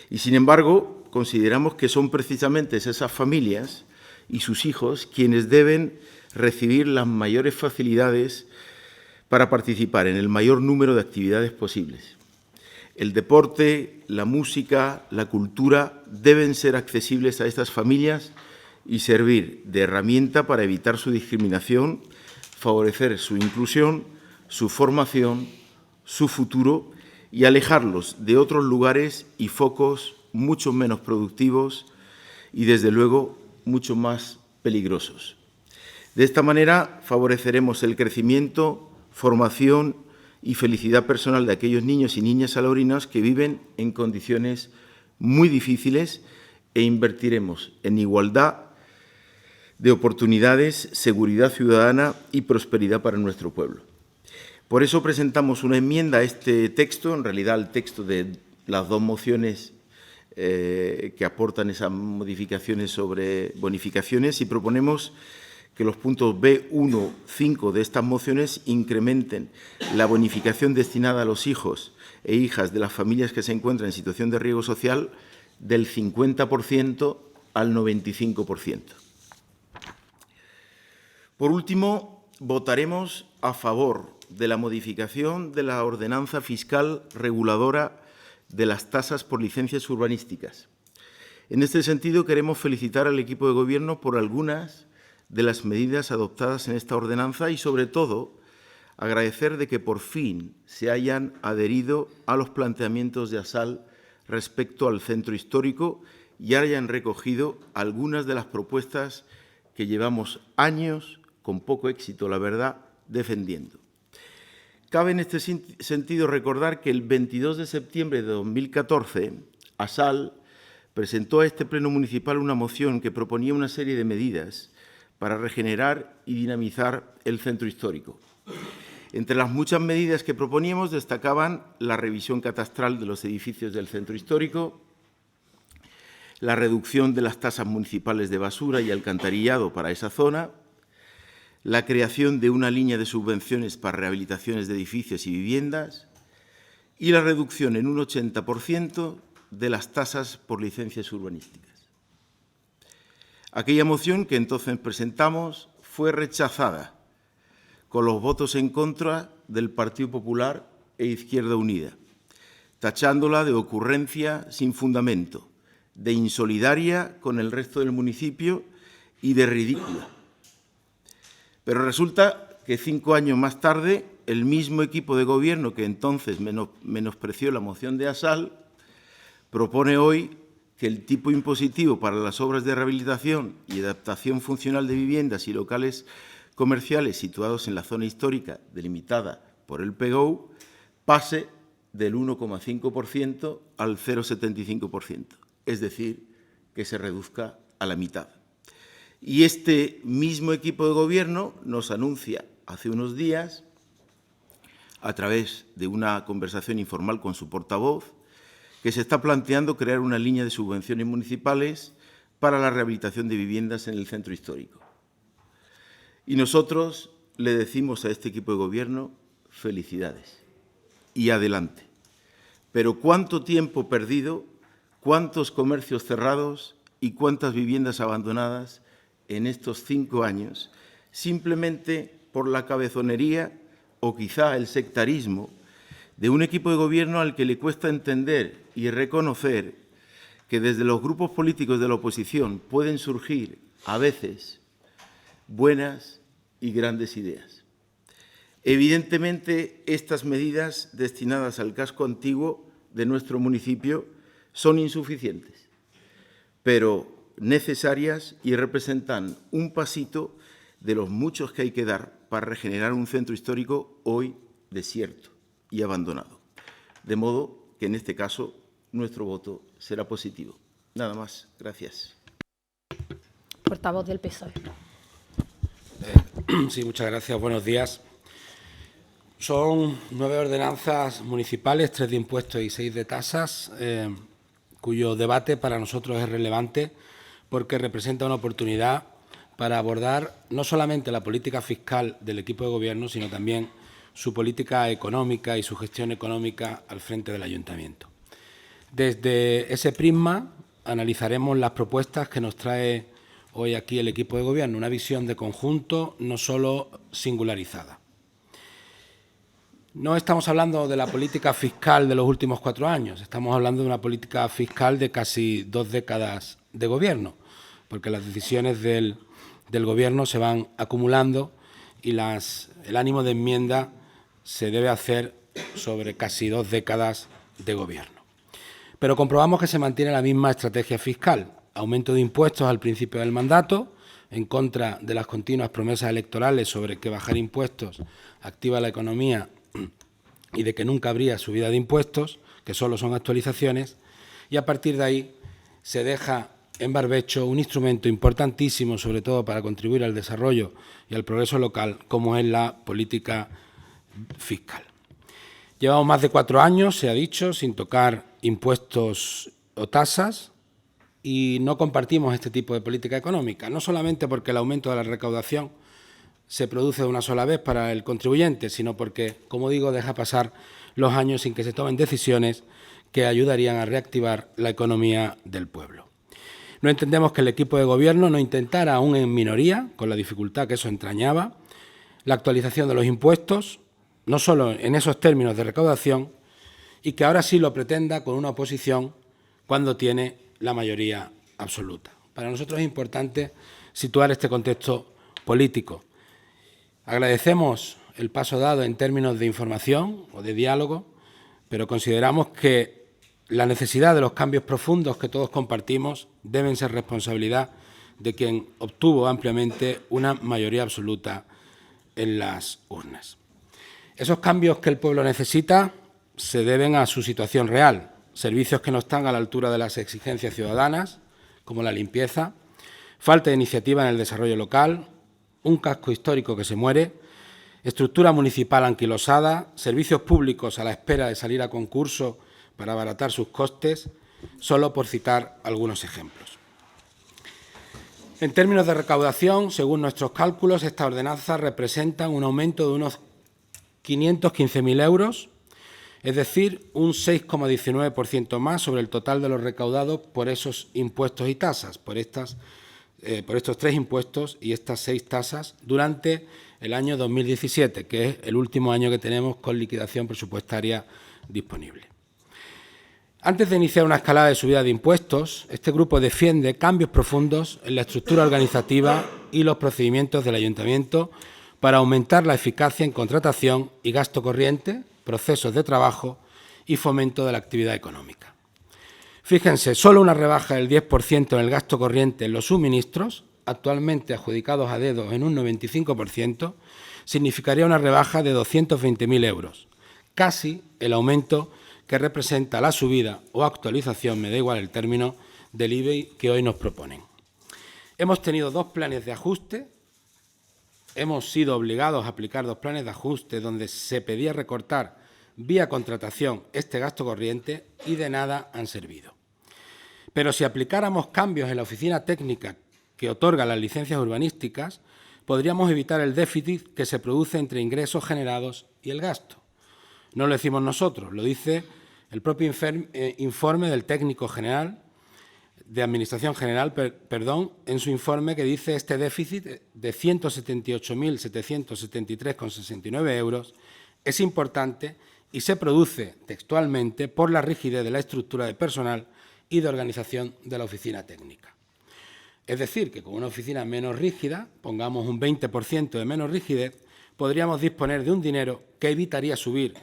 Y, sin embargo, consideramos que son precisamente esas familias y sus hijos quienes deben recibir las mayores facilidades para participar en el mayor número de actividades posibles. El deporte, la música, la cultura deben ser accesibles a estas familias y servir de herramienta para evitar su discriminación, favorecer su inclusión, su formación, su futuro y alejarlos de otros lugares y focos mucho menos productivos y, desde luego, mucho más peligrosos. De esta manera favoreceremos el crecimiento, formación y felicidad personal de aquellos niños y niñas salobreños que viven en condiciones muy difíciles e invertiremos en igualdad de oportunidades, seguridad ciudadana y prosperidad para nuestro pueblo. Por eso presentamos una enmienda a este texto, en realidad al texto de las dos mociones que aportan esas modificaciones sobre bonificaciones, y proponemos que los puntos B1, 5 de estas mociones incrementen la bonificación destinada a los hijos e hijas de las familias que se encuentran en situación de riesgo social del 50% al 95%. Por último, votaremos a favor de la modificación de la ordenanza fiscal reguladora de las tasas por licencias urbanísticas. En este sentido, queremos felicitar al equipo de Gobierno por algunas de las medidas adoptadas en esta ordenanza y, sobre todo, agradecer de que por fin se hayan adherido a los planteamientos de ASAL respecto al centro histórico y hayan recogido algunas de las propuestas que llevamos años, con poco éxito, la verdad, defendiendo. Cabe en este sentido recordar que el 22 de septiembre de 2014, ASAL presentó a este Pleno Municipal una moción que proponía una serie de medidas para regenerar y dinamizar el centro histórico. Entre las muchas medidas que proponíamos destacaban la revisión catastral de los edificios del centro histórico, la reducción de las tasas municipales de basura y alcantarillado para esa zona, la creación de una línea de subvenciones para rehabilitaciones de edificios y viviendas y la reducción en un 80% de las tasas por licencias urbanísticas. Aquella moción que entonces presentamos fue rechazada con los votos en contra del Partido Popular e Izquierda Unida, tachándola de ocurrencia sin fundamento, de insolidaria con el resto del municipio y de ridícula. Pero resulta que 5 años más tarde, el mismo equipo de Gobierno que entonces menospreció la moción de ASAL propone hoy que el tipo impositivo para las obras de rehabilitación y adaptación funcional de viviendas y locales comerciales situados en la zona histórica delimitada por el PGOU pase del 1,5% al 0,75%, es decir, que se reduzca a la mitad. Y este mismo equipo de Gobierno nos anuncia hace unos días, a través de una conversación informal con su portavoz, que se está planteando crear una línea de subvenciones municipales para la rehabilitación de viviendas en el centro histórico. Y nosotros le decimos a este equipo de Gobierno, felicidades y adelante. Pero ¿cuánto tiempo perdido, cuántos comercios cerrados y cuántas viviendas abandonadas en estos 5 años, simplemente por la cabezonería o quizá el sectarismo de un equipo de Gobierno al que le cuesta entender y reconocer que desde los grupos políticos de la oposición pueden surgir, a veces, buenas y grandes ideas? Evidentemente, estas medidas destinadas al casco antiguo de nuestro municipio son insuficientes, pero necesarias y representan un pasito de los muchos que hay que dar para regenerar un centro histórico hoy desierto, y abandonado. De modo que, en este caso, nuestro voto será positivo. Nada más. Gracias. Portavoz del PSOE. Sí, muchas gracias. Buenos días. Son 9 ordenanzas municipales, 3 de impuestos y 6 de tasas, cuyo debate para nosotros es relevante porque representa una oportunidad para abordar no solamente la política fiscal del equipo de gobierno, sino también su política económica y su gestión económica al frente del ayuntamiento. Desde ese prisma analizaremos las propuestas que nos trae hoy aquí el equipo de gobierno, una visión de conjunto, no solo singularizada. No estamos hablando de la política fiscal de los últimos 4 años, estamos hablando de una política fiscal de casi 2 décadas de gobierno, porque las decisiones del Gobierno se van acumulando y el ánimo de enmienda se debe hacer sobre casi 2 décadas de gobierno. Pero comprobamos que se mantiene la misma estrategia fiscal, aumento de impuestos al principio del mandato, en contra de las continuas promesas electorales sobre que bajar impuestos activa la economía y de que nunca habría subida de impuestos, que solo son actualizaciones, y a partir de ahí se deja en barbecho un instrumento importantísimo, sobre todo para contribuir al desarrollo y al progreso local, como es la política fiscal. Llevamos más de 4 años, se ha dicho, sin tocar impuestos o tasas, y no compartimos este tipo de política económica, no solamente porque el aumento de la recaudación se produce de una sola vez para el contribuyente, sino porque, como digo, deja pasar los años sin que se tomen decisiones que ayudarían a reactivar la economía del pueblo. No entendemos que el equipo de gobierno no intentara, aún en minoría, con la dificultad que eso entrañaba, la actualización de los impuestos, no solo en esos términos de recaudación, y que ahora sí lo pretenda con una oposición cuando tiene la mayoría absoluta. Para nosotros es importante situar este contexto político. Agradecemos el paso dado en términos de información o de diálogo, pero consideramos que la necesidad de los cambios profundos que todos compartimos deben ser responsabilidad de quien obtuvo ampliamente una mayoría absoluta en las urnas. Esos cambios que el pueblo necesita se deben a su situación real, servicios que no están a la altura de las exigencias ciudadanas, como la limpieza, falta de iniciativa en el desarrollo local, un casco histórico que se muere, estructura municipal anquilosada, servicios públicos a la espera de salir a concurso para abaratar sus costes, solo por citar algunos ejemplos. En términos de recaudación, según nuestros cálculos, estas ordenanzas representan un aumento de unos 515.000 euros, es decir, un 6,19% más sobre el total de lo recaudado por esos impuestos y tasas, por estos 3 impuestos y estas 6 tasas durante el año 2017, que es el último año que tenemos con liquidación presupuestaria disponible. Antes de iniciar una escalada de subida de impuestos, este grupo defiende cambios profundos en la estructura organizativa y los procedimientos del ayuntamiento para aumentar la eficacia en contratación y gasto corriente, procesos de trabajo y fomento de la actividad económica. Fíjense, solo una rebaja del 10% en el gasto corriente en los suministros, actualmente adjudicados a dedo en un 95%, significaría una rebaja de 220.000 euros, casi el aumento que representa la subida o actualización, me da igual el término, del IBI que hoy nos proponen. Hemos tenido 2 planes de ajuste, hemos sido obligados a aplicar 2 planes de ajuste donde se pedía recortar vía contratación este gasto corriente y de nada han servido. Pero si aplicáramos cambios en la oficina técnica que otorga las licencias urbanísticas, podríamos evitar el déficit que se produce entre ingresos generados y el gasto. No lo decimos nosotros, lo dice el propio informe del técnico general, de Administración General, en su informe, que dice este déficit de 178.773,69 euros es importante y se produce textualmente por la rigidez de la estructura de personal y de organización de la oficina técnica. Es decir, que con una oficina menos rígida, pongamos un 20% de menos rigidez, podríamos disponer de un dinero que evitaría subir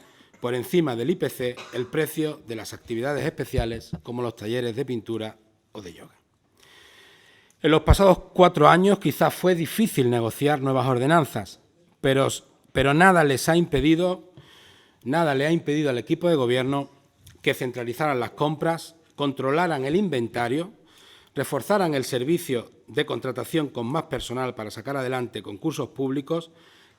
por encima del IPC el precio de las actividades especiales como los talleres de pintura o de yoga. En los pasados 4 años quizás fue difícil negociar nuevas ordenanzas, pero nada les ha impedido nada le ha impedido al equipo de Gobierno que centralizaran las compras, controlaran el inventario, reforzaran el servicio de contratación con más personal para sacar adelante concursos públicos,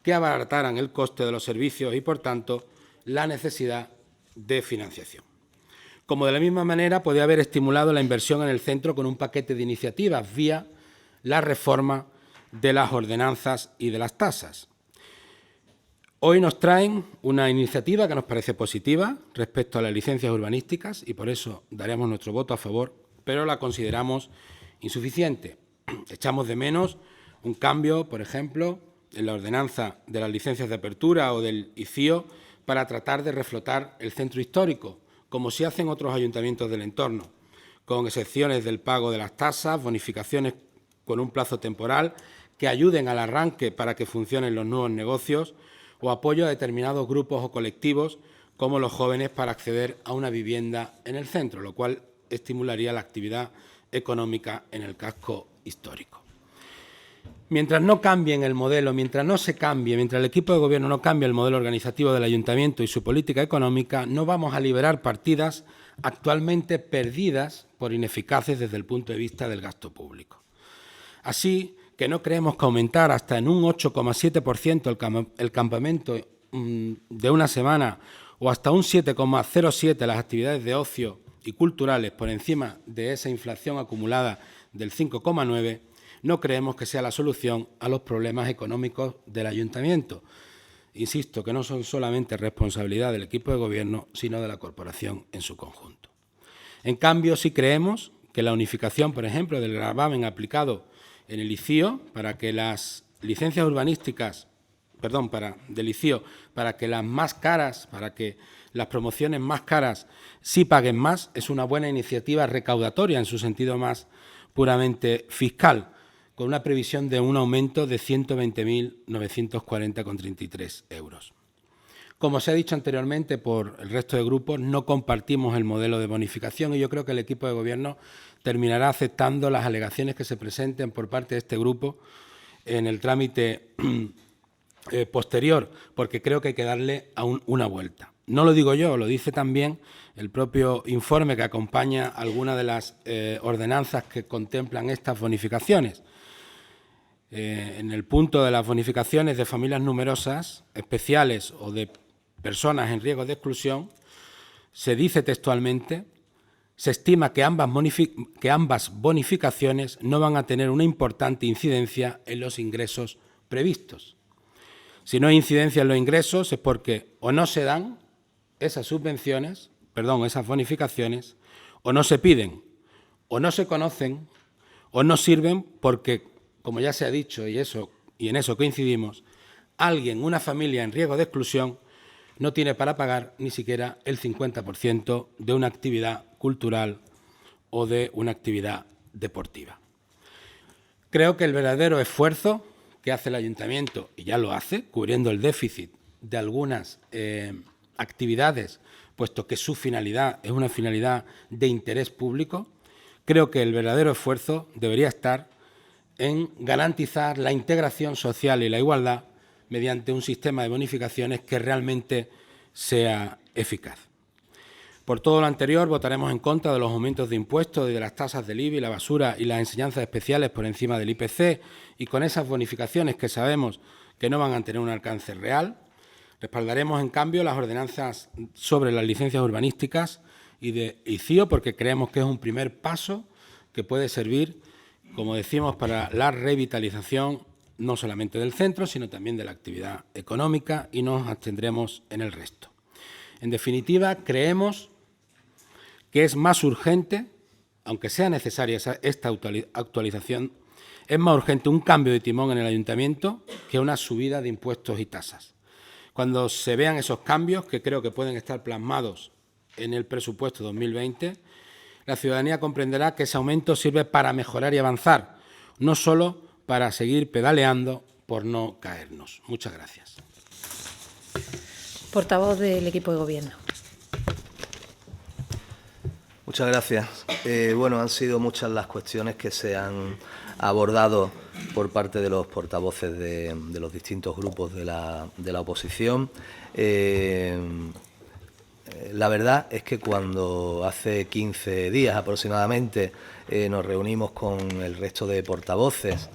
que abarataran el coste de los servicios y, por tanto, la necesidad de financiación. Como de la misma manera podía haber estimulado la inversión en el centro con un paquete de iniciativas vía la reforma de las ordenanzas y de las tasas. Hoy nos traen una iniciativa que nos parece positiva respecto a las licencias urbanísticas y por eso daremos nuestro voto a favor, pero la consideramos insuficiente. Echamos de menos un cambio, por ejemplo, en la ordenanza de las licencias de apertura o del ICIO para tratar de reflotar el centro histórico, como sí hacen otros ayuntamientos del entorno, con excepciones del pago de las tasas, bonificaciones con un plazo temporal que ayuden al arranque para que funcionen los nuevos negocios o apoyo a determinados grupos o colectivos, como los jóvenes, para acceder a una vivienda en el centro, lo cual estimularía la actividad económica en el casco histórico. Mientras no cambien el modelo, mientras no se cambie, mientras el equipo de Gobierno no cambie el modelo organizativo del Ayuntamiento y su política económica, no vamos a liberar partidas actualmente perdidas por ineficaces desde el punto de vista del gasto público. Así que no creemos que aumentar hasta en un 8,7% el campamento de una semana o hasta un 7,07% las actividades de ocio y culturales por encima de esa inflación acumulada del 5,9%, no creemos que sea la solución a los problemas económicos del Ayuntamiento. Insisto, que no son solamente responsabilidad del equipo de Gobierno, sino de la corporación en su conjunto. En cambio, sí creemos que la unificación, por ejemplo, del gravamen aplicado en el ICIO para que las licencias urbanísticas, del ICIO, para que las más caras, para que las promociones más caras sí paguen más, es una buena iniciativa recaudatoria en su sentido más puramente fiscal, con una previsión de un aumento de 120.940,33 euros. Como se ha dicho anteriormente por el resto de grupos, no compartimos el modelo de bonificación y yo creo que el equipo de Gobierno terminará aceptando las alegaciones que se presenten por parte de este grupo en el trámite posterior, porque creo que hay que darle una vuelta. No lo digo yo, lo dice también el propio informe que acompaña algunas de las ordenanzas que contemplan estas bonificaciones. En el punto de las bonificaciones de familias numerosas, especiales o de personas en riesgo de exclusión, se dice textualmente: se estima que ambas bonificaciones no van a tener una importante incidencia en los ingresos previstos. Si no hay incidencia en los ingresos es porque o no se dan esas bonificaciones, o no se piden, o no se conocen, o no sirven porque, como ya se ha dicho y en eso coincidimos, una familia en riesgo de exclusión no tiene para pagar ni siquiera el 50% de una actividad cultural o de una actividad deportiva. Creo que el verdadero esfuerzo que hace el Ayuntamiento, y ya lo hace, cubriendo el déficit de algunas actividades, puesto que su finalidad es una finalidad de interés público, creo que el verdadero esfuerzo debería estar en garantizar la integración social y la igualdad mediante un sistema de bonificaciones que realmente sea eficaz. Por todo lo anterior, votaremos en contra de los aumentos de impuestos y de las tasas del IBI, la basura y las enseñanzas especiales por encima del IPC, y con esas bonificaciones que sabemos que no van a tener un alcance real. Respaldaremos, en cambio, las ordenanzas sobre las licencias urbanísticas y de ICIO, porque creemos que es un primer paso que puede servir, como decimos, para la revitalización no solamente del centro, sino también de la actividad económica, y nos abstendremos en el resto. En definitiva, creemos que es más urgente, aunque sea necesaria esta actualización, es más urgente un cambio de timón en el Ayuntamiento que una subida de impuestos y tasas. Cuando se vean esos cambios, que creo que pueden estar plasmados en el presupuesto 2020, la ciudadanía comprenderá que ese aumento sirve para mejorar y avanzar, no solo para seguir pedaleando por no caernos. Muchas gracias. Portavoz del equipo de Gobierno. Muchas gracias. Bueno, han sido muchas las cuestiones que se han abordado por parte de los portavoces de los distintos grupos de la oposición. La verdad es que cuando hace 15 días aproximadamente nos reunimos con el resto de portavoces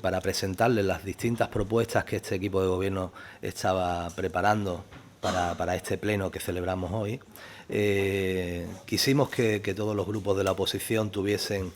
para presentarles las distintas propuestas que este equipo de gobierno estaba preparando para este pleno que celebramos hoy, quisimos que todos los grupos de la oposición tuviesen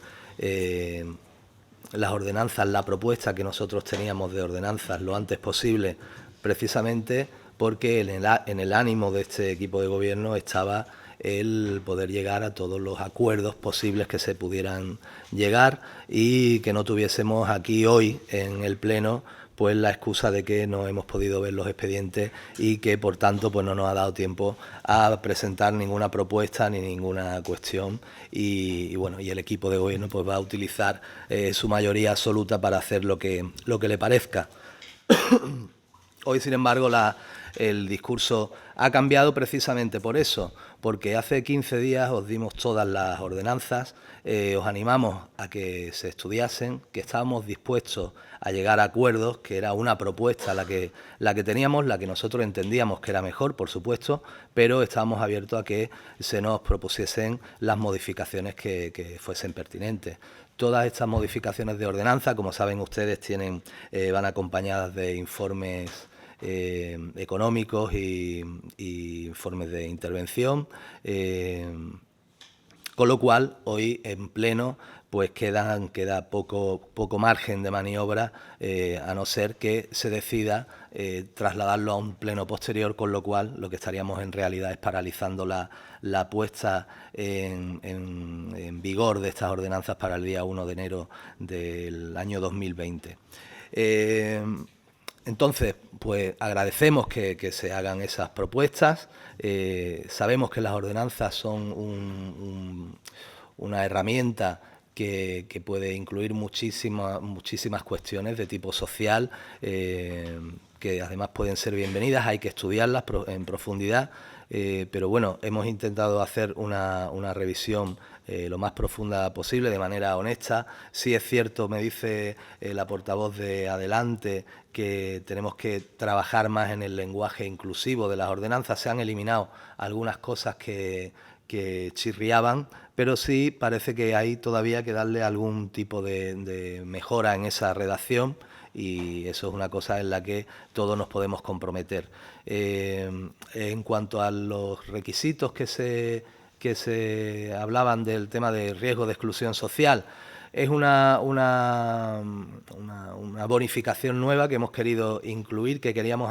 las ordenanzas, la propuesta que nosotros teníamos de ordenanzas lo antes posible, precisamente porque en el ánimo de este equipo de gobierno estaba el poder llegar a todos los acuerdos posibles que se pudieran llegar y que no tuviésemos aquí hoy en el Pleno pues la excusa de que no hemos podido ver los expedientes y que por tanto pues no nos ha dado tiempo a presentar ninguna propuesta ni ninguna cuestión y bueno, y el equipo de gobierno pues va a utilizar su mayoría absoluta para hacer lo que le parezca. Hoy, sin embargo, el discurso ha cambiado precisamente por eso, porque hace 15 días os dimos todas las ordenanzas, os animamos a que se estudiasen, que estábamos dispuestos a llegar a acuerdos, que era una propuesta la que teníamos, la que nosotros entendíamos que era mejor, por supuesto, pero estábamos abiertos a que se nos propusiesen las modificaciones que fuesen pertinentes. Todas estas modificaciones de ordenanza, como saben ustedes, van acompañadas de informes económicos y informes de intervención, con lo cual hoy en pleno pues queda poco margen de maniobra, a no ser que se decida trasladarlo a un pleno posterior, con lo cual lo que estaríamos en realidad es paralizando la puesta en vigor de estas ordenanzas para el día 1 de enero del año 2020. Entonces, pues agradecemos que se hagan esas propuestas. Sabemos que las ordenanzas son una herramienta que puede incluir muchísimas cuestiones de tipo social, que además pueden ser bienvenidas, hay que estudiarlas en profundidad, pero bueno, hemos intentado hacer una revisión lo más profunda posible, de manera honesta. Sí es cierto, me dice la portavoz de Adelante, que tenemos que trabajar más en el lenguaje inclusivo de las ordenanzas. Se han eliminado algunas cosas que chirriaban, pero sí parece que hay todavía que darle algún tipo de mejora en esa redacción, y eso es una cosa en la que todos nos podemos comprometer. En cuanto a los requisitos que se hablaban del tema de riesgo de exclusión social, es una bonificación nueva que hemos querido incluir, que queremos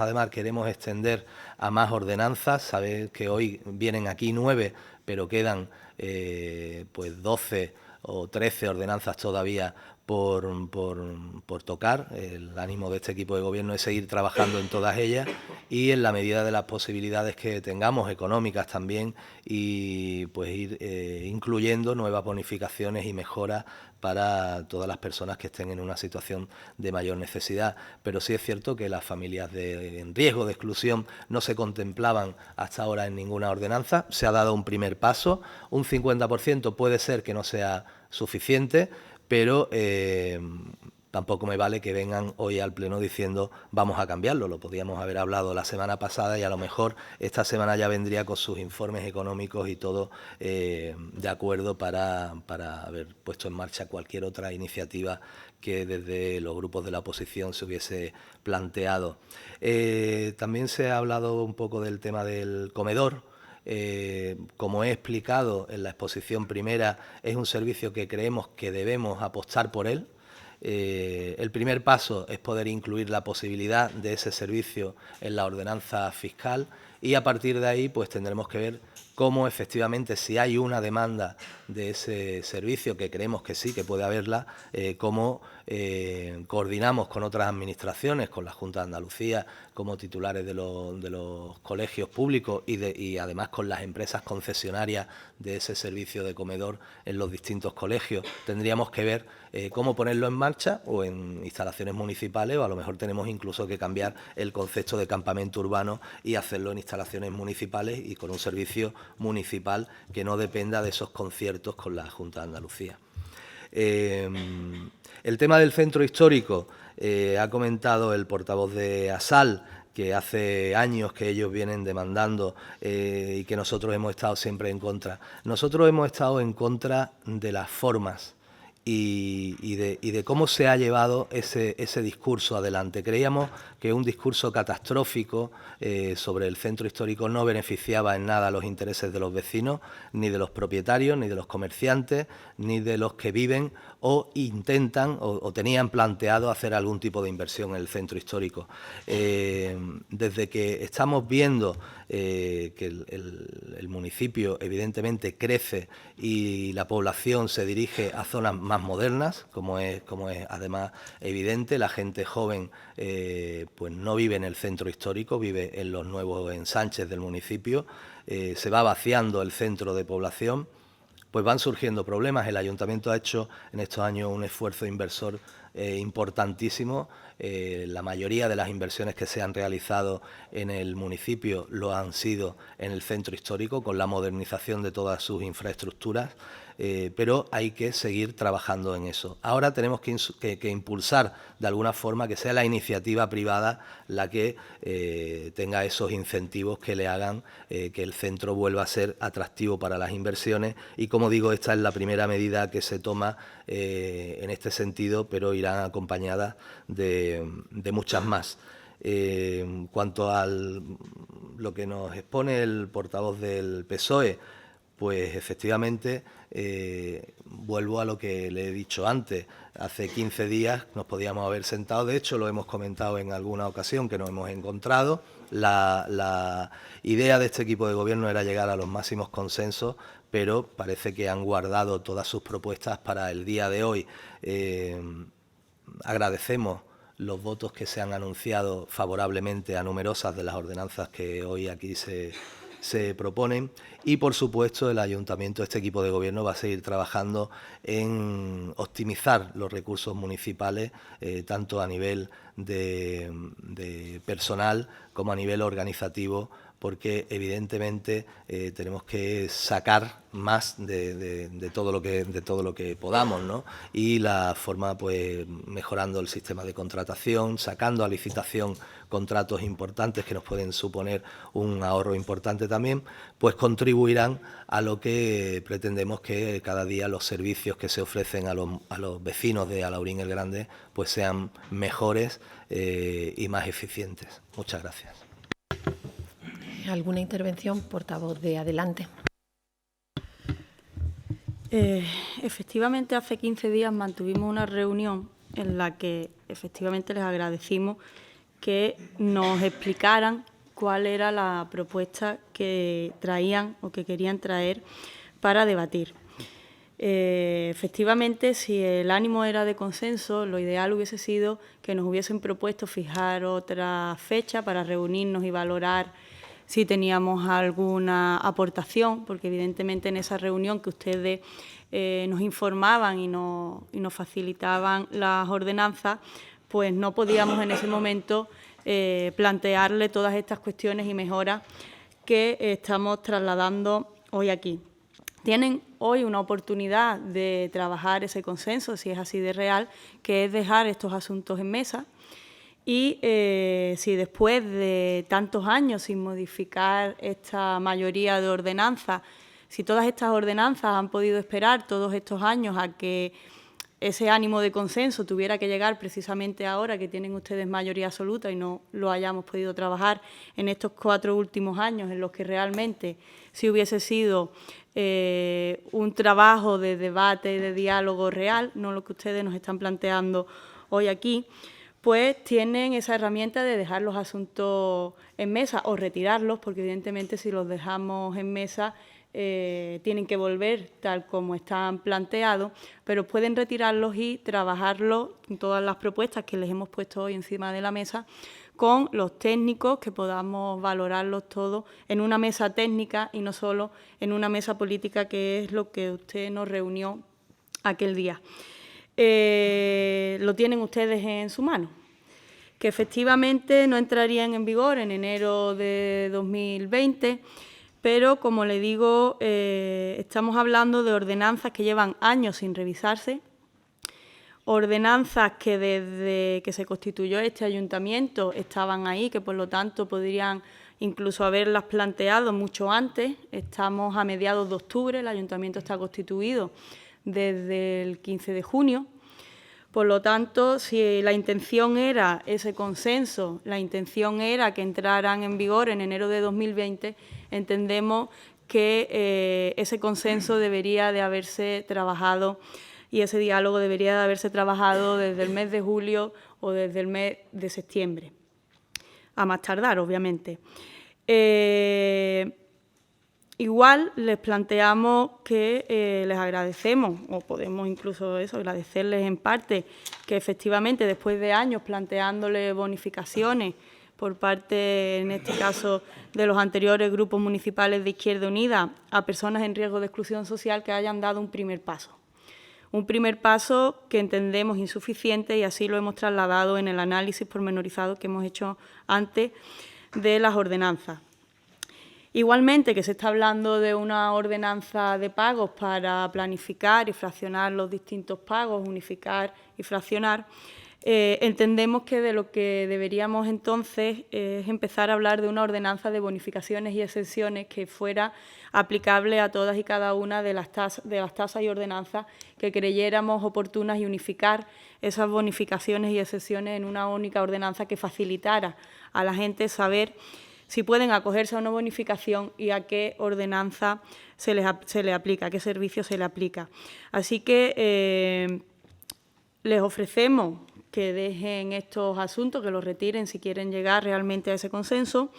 extender a más ordenanzas. Sabéis que hoy vienen aquí 9, pero quedan pues 12 o 13 ordenanzas todavía por tocar. El ánimo de este equipo de gobierno es seguir trabajando en todas ellas y, en la medida de las posibilidades que tengamos, económicas también, y pues ir incluyendo nuevas bonificaciones y mejoras para todas las personas que estén en una situación de mayor necesidad. Pero sí es cierto que las familias en riesgo de exclusión no se contemplaban hasta ahora en ninguna ordenanza. Se ha dado un primer paso, un 50% puede ser que no sea suficiente, pero tampoco me vale que vengan hoy al Pleno diciendo vamos a cambiarlo. Lo podíamos haber hablado la semana pasada y a lo mejor esta semana ya vendría con sus informes económicos y todo de acuerdo para haber puesto en marcha cualquier otra iniciativa que desde los grupos de la oposición se hubiese planteado. También se ha hablado un poco del tema del comedor. Como he explicado en la exposición primera, es un servicio que creemos que debemos apostar por él. El primer paso es poder incluir la posibilidad de ese servicio en la ordenanza fiscal, y a partir de ahí pues tendremos que ver cómo efectivamente, si hay una demanda de ese servicio, que creemos que sí, que puede haberla, cómo coordinamos con otras administraciones, con la Junta de Andalucía, como titulares de los colegios públicos y además con las empresas concesionarias de ese servicio de comedor en los distintos colegios. Tendríamos que ver cómo ponerlo en marcha, o en instalaciones municipales, o a lo mejor tenemos incluso que cambiar el concepto de campamento urbano y hacerlo en instalaciones instalaciones municipales y con un servicio municipal que no dependa de esos conciertos con la Junta de Andalucía. El tema del centro histórico, ha comentado el portavoz de ASAL, que hace años que ellos vienen demandando y que nosotros hemos estado siempre en contra. Nosotros hemos estado en contra de las formas y de cómo se ha llevado ese discurso adelante. Creíamos que un discurso catastrófico sobre el centro histórico no beneficiaba en nada a los intereses de los vecinos, ni de los propietarios, ni de los comerciantes, ni de los que viven o intentan o tenían planteado hacer algún tipo de inversión en el centro histórico. Desde que estamos viendo que el municipio evidentemente crece y la población se dirige a zonas más modernas, como es además evidente, la gente joven pues no vive en el centro histórico, vive en los nuevos ensanches del municipio, se va vaciando el centro de población, pues van surgiendo problemas. El Ayuntamiento ha hecho en estos años un esfuerzo inversor importantísimo. La mayoría de las inversiones que se han realizado en el municipio lo han sido en el centro histórico, con la modernización de todas sus infraestructuras, pero hay que seguir trabajando en eso. Ahora tenemos que impulsar de alguna forma que sea la iniciativa privada la que tenga esos incentivos que le hagan que el centro vuelva a ser atractivo para las inversiones y, como digo, esta es la primera medida que se toma en este sentido, pero irán acompañadas de muchas más. En cuanto a lo que nos expone el portavoz del PSOE, pues efectivamente vuelvo a lo que le he dicho antes. Hace 15 días nos podíamos haber sentado, de hecho lo hemos comentado en alguna ocasión que nos hemos encontrado. La idea de este equipo de gobierno era llegar a los máximos consensos, pero parece que han guardado todas sus propuestas para el día de hoy. Agradecemos los votos que se han anunciado favorablemente a numerosas de las ordenanzas que hoy aquí se proponen y, por supuesto, el Ayuntamiento, este equipo de gobierno, va a seguir trabajando en optimizar los recursos municipales, tanto a nivel de personal como a nivel organizativo, porque evidentemente tenemos que sacar más de todo lo que podamos, ¿no? Y la forma, pues, mejorando el sistema de contratación, sacando a licitación contratos importantes que nos pueden suponer un ahorro importante también, pues contribuirán a lo que pretendemos que cada día los servicios que se ofrecen a los vecinos de Alhaurín el Grande pues sean mejores y más eficientes. Muchas gracias. ¿Alguna intervención? Portavoz de Adelante. Efectivamente, hace 15 días mantuvimos una reunión en la que efectivamente les agradecimos que nos explicaran cuál era la propuesta que traían o que querían traer para debatir. Efectivamente, si el ánimo era de consenso, lo ideal hubiese sido que nos hubiesen propuesto fijar otra fecha para reunirnos y valorar si teníamos alguna aportación, porque evidentemente en esa reunión que ustedes nos informaban y nos facilitaban las ordenanzas, pues no podíamos en ese momento plantearle todas estas cuestiones y mejoras que estamos trasladando hoy aquí. Tienen hoy una oportunidad de trabajar ese consenso, si es así de real, que es dejar estos asuntos en mesa. Y si después de tantos años sin modificar esta mayoría de ordenanzas, si todas estas ordenanzas han podido esperar todos estos años a que ese ánimo de consenso tuviera que llegar precisamente ahora que tienen ustedes mayoría absoluta y no lo hayamos podido trabajar en estos 4 últimos años en los que realmente si hubiese sido un trabajo de debate, de diálogo real, no lo que ustedes nos están planteando hoy aquí, pues tienen esa herramienta de dejar los asuntos en mesa o retirarlos, porque evidentemente si los dejamos en mesa tienen que volver tal como están planteados, pero pueden retirarlos y trabajarlos en todas las propuestas que les hemos puesto hoy encima de la mesa con los técnicos, que podamos valorarlos todos en una mesa técnica y no solo en una mesa política, que es lo que usted nos reunió aquel día. Lo tienen ustedes en su mano. que efectivamente no entrarían en vigor en enero de 2020, pero, como le digo, estamos hablando de ordenanzas que llevan años sin revisarse, ordenanzas que desde que se constituyó este ayuntamiento estaban ahí, que por lo tanto podrían incluso haberlas planteado mucho antes. Estamos a mediados de octubre, el ayuntamiento está constituido desde el 15 de junio. Por lo tanto, si la intención era ese consenso, la intención era que entraran en vigor en enero de 2020, entendemos que ese consenso debería de haberse trabajado y ese diálogo debería de haberse trabajado desde el mes de julio o desde el mes de septiembre, a más tardar, obviamente. Igual les planteamos que les agradecemos, o podemos incluso agradecerles en parte, que efectivamente después de años planteándole bonificaciones por parte, en este caso, de los anteriores grupos municipales de Izquierda Unida a personas en riesgo de exclusión social, que hayan dado un primer paso. Un primer paso que entendemos insuficiente y así lo hemos trasladado en el análisis pormenorizado que hemos hecho antes de las ordenanzas. Igualmente, que se está hablando de una ordenanza de pagos para planificar y fraccionar los distintos pagos, unificar y fraccionar, entendemos que de lo que deberíamos entonces es empezar a hablar de una ordenanza de bonificaciones y exenciones que fuera aplicable a todas y cada una de las tasas y ordenanzas que creyéramos oportunas y unificar esas bonificaciones y exenciones en una única ordenanza que facilitara a la gente saber si pueden acogerse a una bonificación y a qué ordenanza se le aplica, a qué servicio se le aplica. Así que les ofrecemos que dejen estos asuntos, que los retiren si quieren llegar realmente a ese consenso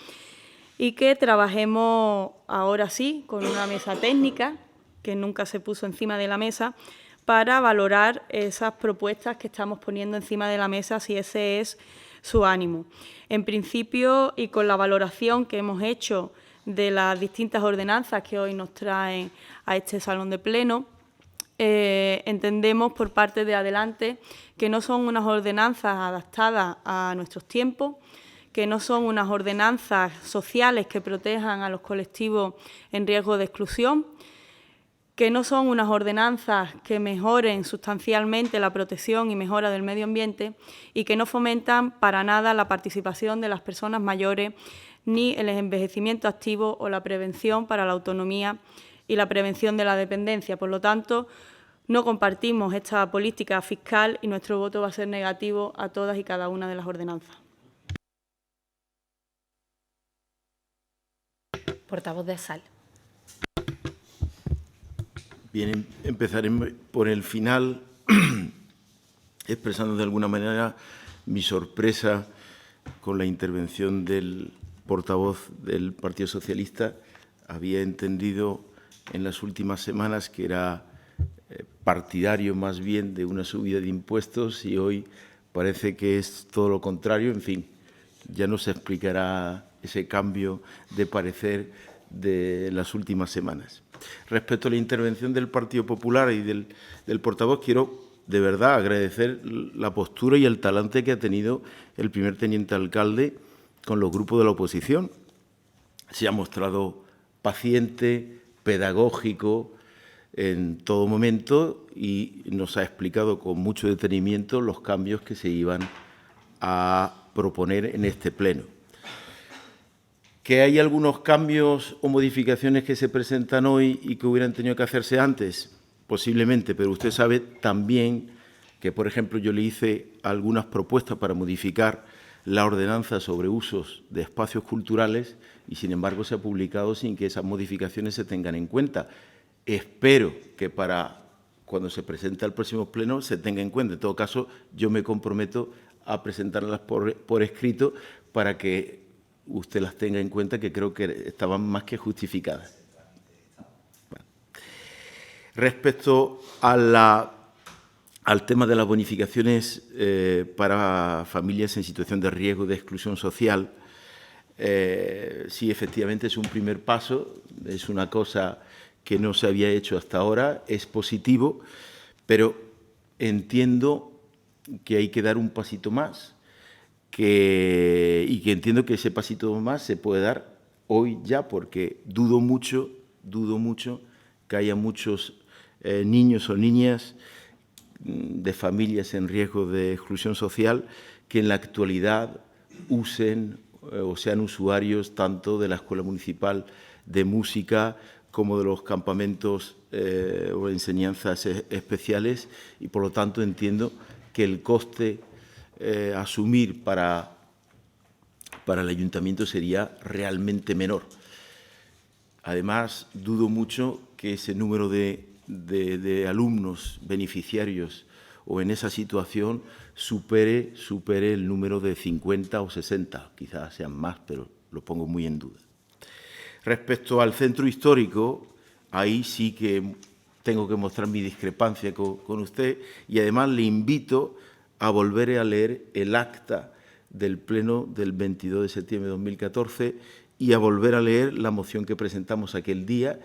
y que trabajemos ahora sí con una mesa técnica, que nunca se puso encima de la mesa, para valorar esas propuestas que estamos poniendo encima de la mesa, si ese es su ánimo. En principio, y con la valoración que hemos hecho de las distintas ordenanzas que hoy nos traen a este salón de pleno, entendemos por parte de Adelante que no son unas ordenanzas adaptadas a nuestros tiempos, que no son unas ordenanzas sociales que protejan a los colectivos en riesgo de exclusión, que no son unas ordenanzas que mejoren sustancialmente la protección y mejora del medio ambiente y que no fomentan para nada la participación de las personas mayores ni el envejecimiento activo o la prevención para la autonomía y la prevención de la dependencia. Por lo tanto, no compartimos esta política fiscal y nuestro voto va a ser negativo a todas y cada una de las ordenanzas. Portavoz de Sal. Bien, empezaré por el final, expresando de alguna manera mi sorpresa con la intervención del portavoz del Partido Socialista. Había entendido en las últimas semanas que era partidario más bien de una subida de impuestos y hoy parece que es todo lo contrario. En fin, ya nos explicará ese cambio de parecer de las últimas semanas. Respecto a la intervención del Partido Popular y del portavoz, quiero de verdad agradecer la postura y el talante que ha tenido el primer teniente alcalde con los grupos de la oposición. Se ha mostrado paciente, pedagógico en todo momento y nos ha explicado con mucho detenimiento los cambios que se iban a proponer en este pleno. ¿Que hay algunos cambios o modificaciones que se presentan hoy y que hubieran tenido que hacerse antes? Posiblemente, pero usted sabe también que, por ejemplo, yo le hice algunas propuestas para modificar la ordenanza sobre usos de espacios culturales y, sin embargo, se ha publicado sin que esas modificaciones se tengan en cuenta. Espero que para cuando se presente al próximo pleno se tenga en cuenta. En todo caso, yo me comprometo a presentarlas por escrito para que usted las tenga en cuenta, que creo que estaban más que justificadas. Bueno. Respecto a al tema de las bonificaciones para familias en situación de riesgo de exclusión social, sí, efectivamente es un primer paso, es una cosa que no se había hecho hasta ahora, es positivo, pero entiendo que hay que dar un pasito más. y que entiendo que ese pasito más se puede dar hoy ya, porque dudo mucho que haya muchos niños o niñas de familias en riesgo de exclusión social que en la actualidad usen o sean usuarios tanto de la Escuela Municipal de Música como de los campamentos o enseñanzas especiales, y por lo tanto entiendo que el coste a asumir para el ayuntamiento sería realmente menor. Además, dudo mucho que ese número de alumnos beneficiarios o en esa situación supere el número de 50 o 60, quizás sean más, pero lo pongo muy en duda. Respecto al centro histórico, ahí sí que tengo que mostrar mi discrepancia con usted, y además le invito a volver a leer el acta del Pleno del 22 de septiembre de 2014 y a volver a leer la moción que presentamos aquel día,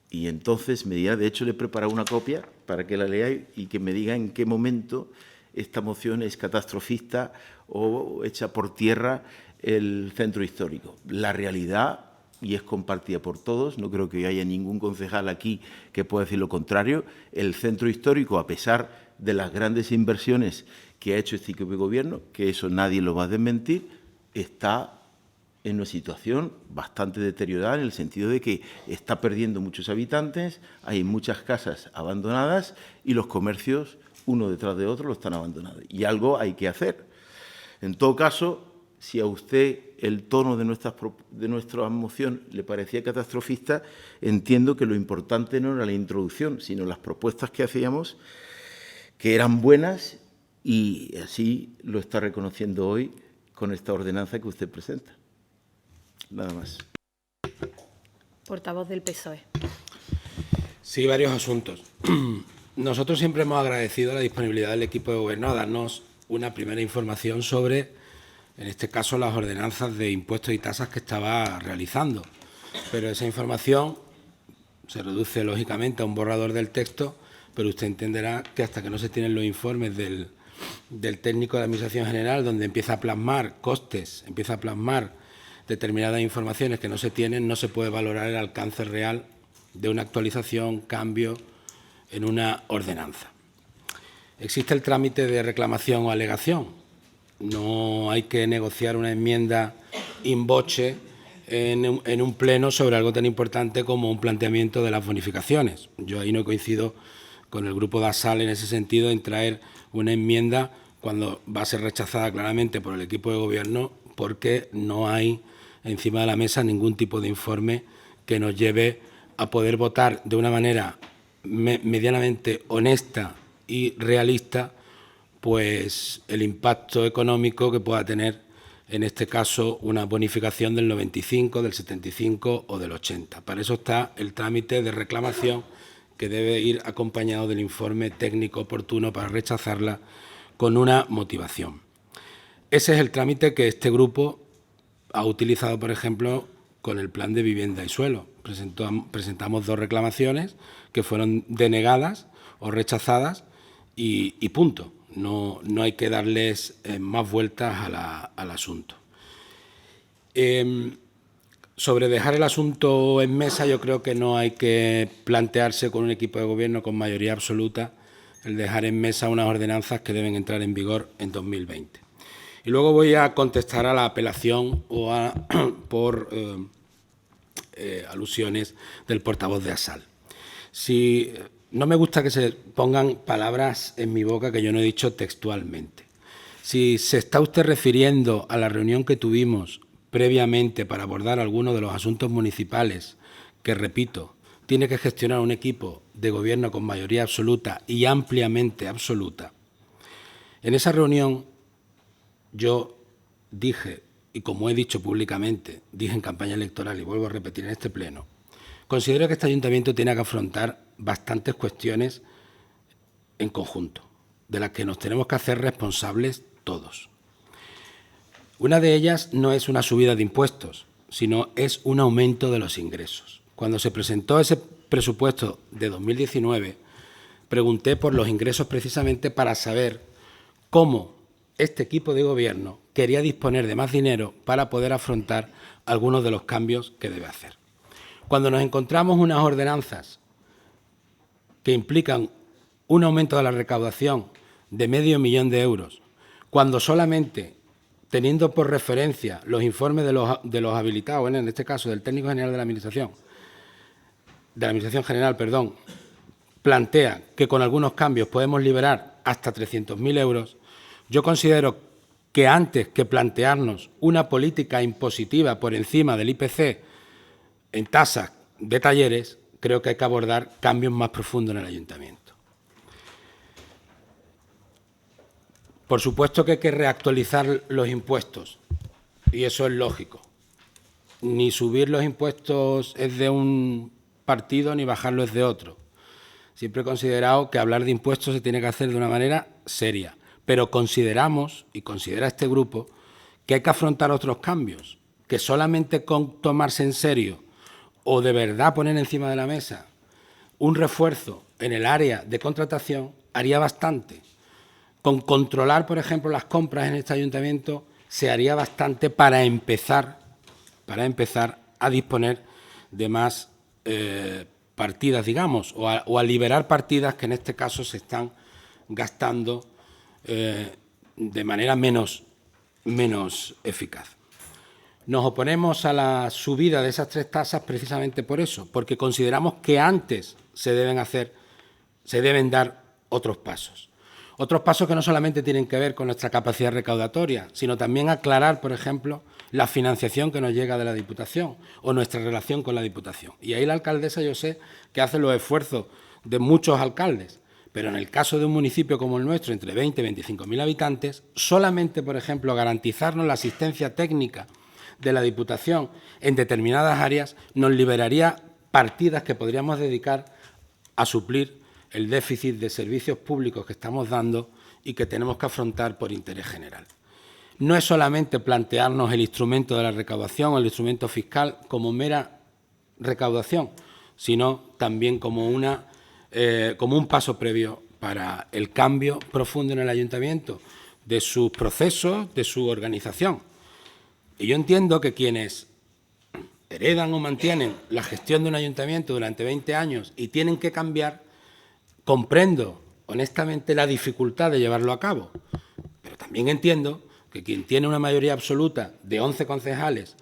y entonces me dirá, de hecho le he preparado una copia para que la lea y que me diga en qué momento esta moción es catastrofista o echa por tierra el centro histórico. La realidad, y es compartida por todos, no creo que haya ningún concejal aquí que pueda decir lo contrario, el centro histórico, a pesar de las grandes inversiones que ha hecho este equipo de gobierno, que eso nadie lo va a desmentir, está en una situación bastante deteriorada en el sentido de que está perdiendo muchos habitantes, hay muchas casas abandonadas y los comercios, uno detrás de otro, lo están abandonando. Y algo hay que hacer. En todo caso, si a usted el tono de nuestra moción le parecía catastrofista, entiendo que lo importante no era la introducción, sino las propuestas que hacíamos, que eran buenas, y así lo está reconociendo hoy con esta ordenanza que usted presenta. Nada más. Portavoz del PSOE. Sí, varios asuntos. Nosotros siempre hemos agradecido la disponibilidad del equipo de gobierno a darnos una primera información sobre, en este caso, las ordenanzas de impuestos y tasas que estaba realizando. Pero esa información se reduce, lógicamente, a un borrador del texto, pero usted entenderá que hasta que no se tienen los informes del técnico de Administración General, donde empieza a plasmar costes, empieza a plasmar determinadas informaciones que no se tienen, no se puede valorar el alcance real de una actualización, cambio en una ordenanza. Existe el trámite de reclamación o alegación. No hay que negociar una enmienda in voce en un pleno sobre algo tan importante como un planteamiento de las bonificaciones. Yo ahí no coincido con el grupo de ASAL en ese sentido, en traer una enmienda cuando va a ser rechazada claramente por el equipo de gobierno, porque no hay encima de la mesa ningún tipo de informe que nos lleve a poder votar de una manera medianamente honesta y realista pues el impacto económico que pueda tener, en este caso, una bonificación del 95, del 75 o del 80. Para eso está el trámite de reclamación, que debe ir acompañado del informe técnico oportuno para rechazarla con una motivación. Ese es el trámite que este grupo ha utilizado, por ejemplo, con el plan de vivienda y suelo. Presentamos 2 reclamaciones que fueron denegadas o rechazadas y punto. No hay que darles más vueltas al asunto. Sobre dejar el asunto en mesa, yo creo que no hay que plantearse con un equipo de gobierno con mayoría absoluta el dejar en mesa unas ordenanzas que deben entrar en vigor en 2020. Y luego voy a contestar a la apelación o por alusiones del portavoz de ASAL. Si no me gusta que se pongan palabras en mi boca que yo no he dicho textualmente. Si se está usted refiriendo a la reunión que tuvimos previamente para abordar algunos de los asuntos municipales que, repito, tiene que gestionar un equipo de gobierno con mayoría absoluta y ampliamente absoluta, en esa reunión yo dije, y como he dicho públicamente, dije en campaña electoral y vuelvo a repetir en este pleno, considero que este ayuntamiento tiene que afrontar bastantes cuestiones en conjunto, de las que nos tenemos que hacer responsables todos. Una de ellas no es una subida de impuestos, sino es un aumento de los ingresos. Cuando se presentó ese presupuesto de 2019, pregunté por los ingresos precisamente para saber cómo este equipo de gobierno quería disponer de más dinero para poder afrontar algunos de los cambios que debe hacer. Cuando nos encontramos unas ordenanzas que implican un aumento de la recaudación de $500.000 de euros, cuando solamente, teniendo por referencia los informes de los habilitados, en este caso del técnico general de la Administración General, plantea que con algunos cambios podemos liberar hasta 300.000 euros, yo considero que antes que plantearnos una política impositiva por encima del IPC en tasas de talleres, creo que hay que abordar cambios más profundos en el ayuntamiento. Por supuesto que hay que reactualizar los impuestos, y eso es lógico. Ni subir los impuestos es de un partido, ni bajarlos es de otro. Siempre he considerado que hablar de impuestos se tiene que hacer de una manera seria, pero consideramos, y considera este grupo, que hay que afrontar otros cambios, que solamente con tomarse en serio o de verdad poner encima de la mesa un refuerzo en el área de contratación haría bastante. Con controlar, por ejemplo, las compras en este ayuntamiento se haría bastante para empezar a disponer de más partidas, digamos, o a liberar partidas que en este caso se están gastando de manera menos eficaz. Nos oponemos a la subida de esas 3 tasas precisamente por eso, porque consideramos que antes se deben dar otros pasos. Otros pasos que no solamente tienen que ver con nuestra capacidad recaudatoria, sino también aclarar, por ejemplo, la financiación que nos llega de la Diputación o nuestra relación con la Diputación. Y ahí la alcaldesa, yo sé que hace los esfuerzos de muchos alcaldes, pero en el caso de un municipio como el nuestro, entre 20 y 25.000 habitantes, solamente, por ejemplo, garantizarnos la asistencia técnica de la Diputación en determinadas áreas nos liberaría partidas que podríamos dedicar a suplir el déficit de servicios públicos que estamos dando y que tenemos que afrontar por interés general. No es solamente plantearnos el instrumento de la recaudación o el instrumento fiscal como mera recaudación, sino también como un paso previo para el cambio profundo en el ayuntamiento de sus procesos, de su organización. Y yo entiendo que quienes heredan o mantienen la gestión de un ayuntamiento durante 20 años y tienen que cambiar, comprendo honestamente la dificultad de llevarlo a cabo, pero también entiendo que quien tiene una mayoría absoluta de 11 concejales,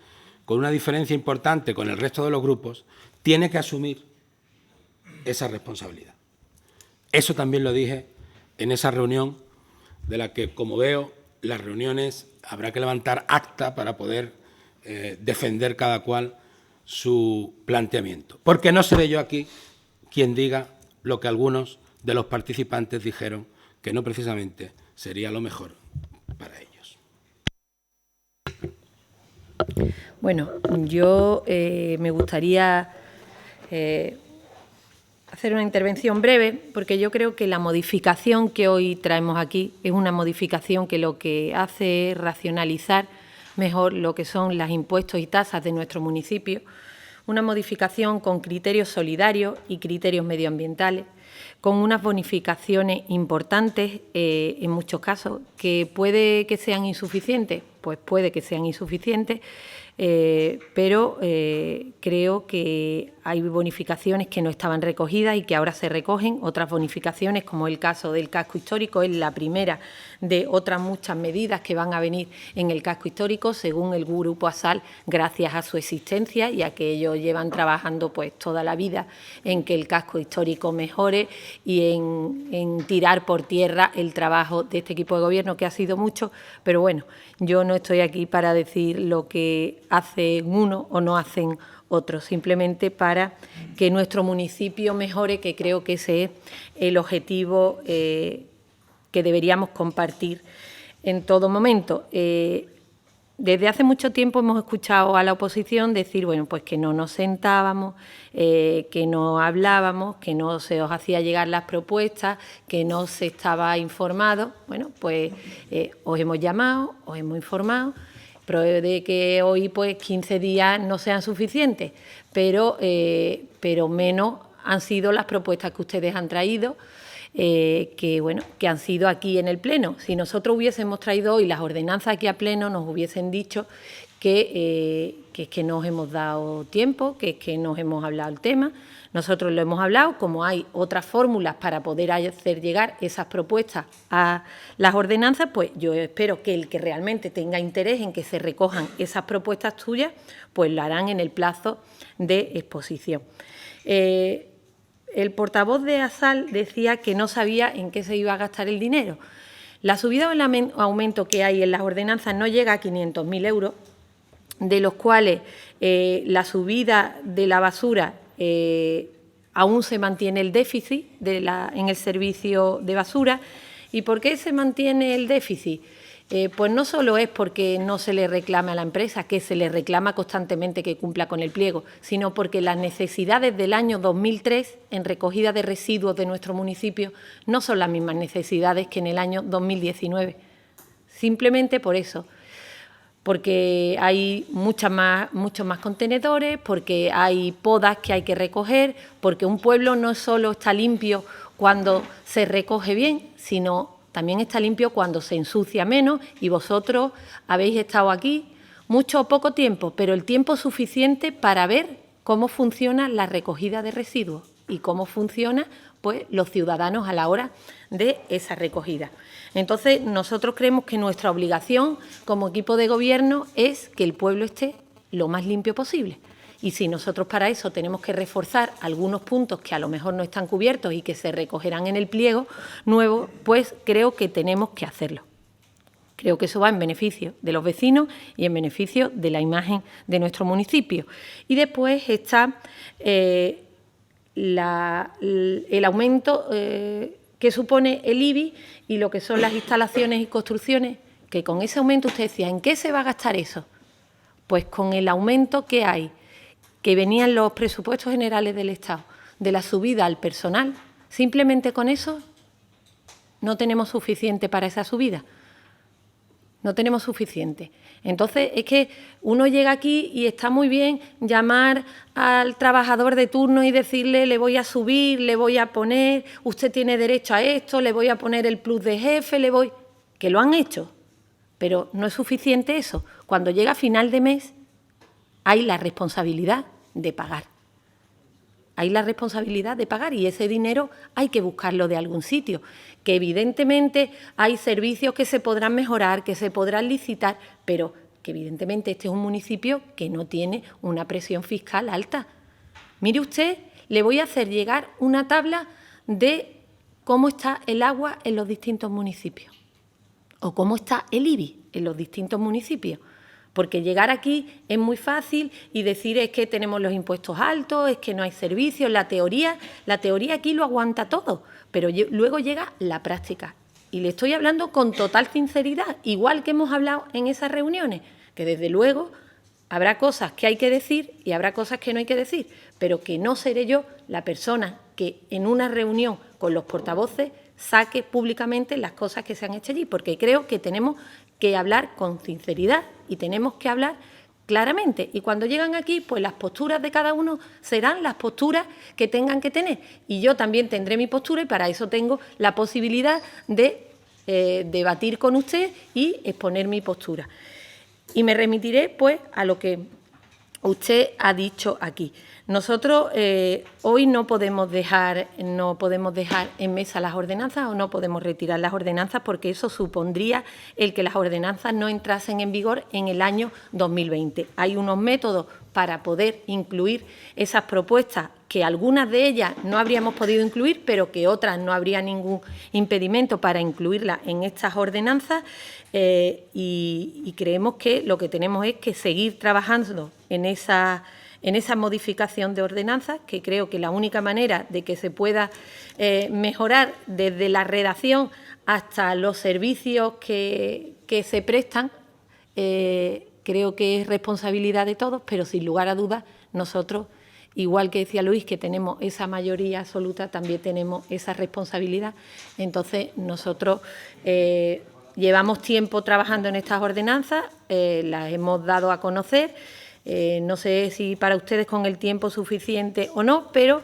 con una diferencia importante con el resto de los grupos, tiene que asumir esa responsabilidad. Eso también lo dije en esa reunión, de la que, como veo, las reuniones habrá que levantar acta para poder defender cada cual su planteamiento. Porque no seré yo aquí quien diga lo que algunos de los participantes dijeron, que no precisamente sería lo mejor para ellos. Bueno, yo me gustaría hacer una intervención breve, porque yo creo que la modificación que hoy traemos aquí es una modificación que lo que hace es racionalizar mejor lo que son los impuestos y tasas de nuestro municipio, una modificación con criterios solidarios y criterios medioambientales, con unas bonificaciones importantes en muchos casos, que puede que sean insuficientes, pues puede que sean insuficientes, pero creo que hay bonificaciones que no estaban recogidas y que ahora se recogen, otras bonificaciones, como el caso del casco histórico, es la primera de otras muchas medidas que van a venir en el casco histórico, según el Grupo ASAL, gracias a su existencia y a que ellos llevan trabajando pues toda la vida en que el casco histórico mejore y en tirar por tierra el trabajo de este equipo de gobierno, que ha sido mucho, pero bueno, yo no estoy aquí para decir lo que hacen uno o no hacen otros, simplemente para que nuestro municipio mejore, que creo que ese es el objetivo que deberíamos compartir en todo momento. Desde hace mucho tiempo hemos escuchado a la oposición decir, bueno, pues que no nos sentábamos, que no hablábamos, que no se os hacía llegar las propuestas, que no se estaba informado. Bueno, pues os hemos llamado, os hemos informado. Puede que hoy pues 15 días no sean suficientes, pero menos han sido las propuestas que ustedes han traído. que han sido aquí en el Pleno. Si nosotros hubiésemos traído hoy las ordenanzas aquí a Pleno, nos hubiesen dicho que es que no os hemos dado tiempo, que es que no os hemos hablado el tema. Nosotros lo hemos hablado, como hay otras fórmulas para poder hacer llegar esas propuestas a las ordenanzas, pues yo espero que el que realmente tenga interés en que se recojan esas propuestas tuyas, pues lo harán en el plazo de exposición. El portavoz de ASAL decía que no sabía en qué se iba a gastar el dinero. La subida o el aumento que hay en las ordenanzas no llega a 500.000 euros, de los cuales la subida de la basura aún se mantiene el déficit en el servicio de basura. ¿Y por qué se mantiene el déficit? Pues no solo es porque no se le reclama a la empresa, que se le reclama constantemente que cumpla con el pliego, sino porque las necesidades del año 2003 en recogida de residuos de nuestro municipio no son las mismas necesidades que en el año 2019. Simplemente por eso. Porque hay muchos más contenedores, porque hay podas que hay que recoger, porque un pueblo no solo está limpio cuando se recoge bien, sino también está limpio cuando se ensucia menos, y vosotros habéis estado aquí mucho o poco tiempo, pero el tiempo suficiente para ver cómo funciona la recogida de residuos y cómo funciona, pues, los ciudadanos a la hora de esa recogida. Entonces, nosotros creemos que nuestra obligación como equipo de gobierno es que el pueblo esté lo más limpio posible. Y si nosotros para eso tenemos que reforzar algunos puntos que a lo mejor no están cubiertos y que se recogerán en el pliego nuevo, pues creo que tenemos que hacerlo. Creo que eso va en beneficio de los vecinos y en beneficio de la imagen de nuestro municipio. Y después está el aumento que supone el IBI y lo que son las instalaciones y construcciones, que con ese aumento usted decía, ¿en qué se va a gastar eso? Pues con el aumento que hay, que venían los presupuestos generales del Estado, de la subida al personal, simplemente con eso no tenemos suficiente para esa subida. No tenemos suficiente. Entonces, es que uno llega aquí y está muy bien llamar al trabajador de turno y decirle, le voy a subir, le voy a poner, usted tiene derecho a esto, le voy a poner el plus de jefe, que lo han hecho, pero no es suficiente eso. Cuando llega a final de mes, hay la responsabilidad de pagar. Hay la responsabilidad de pagar y ese dinero hay que buscarlo de algún sitio. Que evidentemente hay servicios que se podrán mejorar, que se podrán licitar, pero que evidentemente este es un municipio que no tiene una presión fiscal alta. Mire usted, le voy a hacer llegar una tabla de cómo está el agua en los distintos municipios o cómo está el IBI en los distintos municipios. Porque llegar aquí es muy fácil y decir es que tenemos los impuestos altos, es que no hay servicios. La teoría aquí lo aguanta todo, pero luego llega la práctica. Y le estoy hablando con total sinceridad, igual que hemos hablado en esas reuniones, que desde luego habrá cosas que hay que decir y habrá cosas que no hay que decir, pero que no seré yo la persona que en una reunión con los portavoces saque públicamente las cosas que se han hecho allí, porque creo que tenemos que hablar con sinceridad y tenemos que hablar claramente. Y cuando llegan aquí, pues las posturas de cada uno serán las posturas que tengan que tener. Y yo también tendré mi postura y para eso tengo la posibilidad de debatir con usted y exponer mi postura. Y me remitiré, pues, a lo que usted ha dicho aquí. Nosotros hoy no podemos dejar en mesa las ordenanzas o no podemos retirar las ordenanzas porque eso supondría el que las ordenanzas no entrasen en vigor en el año 2020. Hay unos métodos para poder incluir esas propuestas que algunas de ellas no habríamos podido incluir, pero que otras no habría ningún impedimento para incluirlas en estas ordenanzas y creemos que lo que tenemos es que seguir trabajando en esa modificación de ordenanzas, que creo que la única manera de que se pueda mejorar desde la redacción hasta los servicios que se prestan, creo que es responsabilidad de todos, pero sin lugar a dudas nosotros, igual que decía Luis, que tenemos esa mayoría absoluta, también tenemos esa responsabilidad. Entonces, nosotros llevamos tiempo trabajando en estas ordenanzas, las hemos dado a conocer. No sé si para ustedes con el tiempo suficiente o no, pero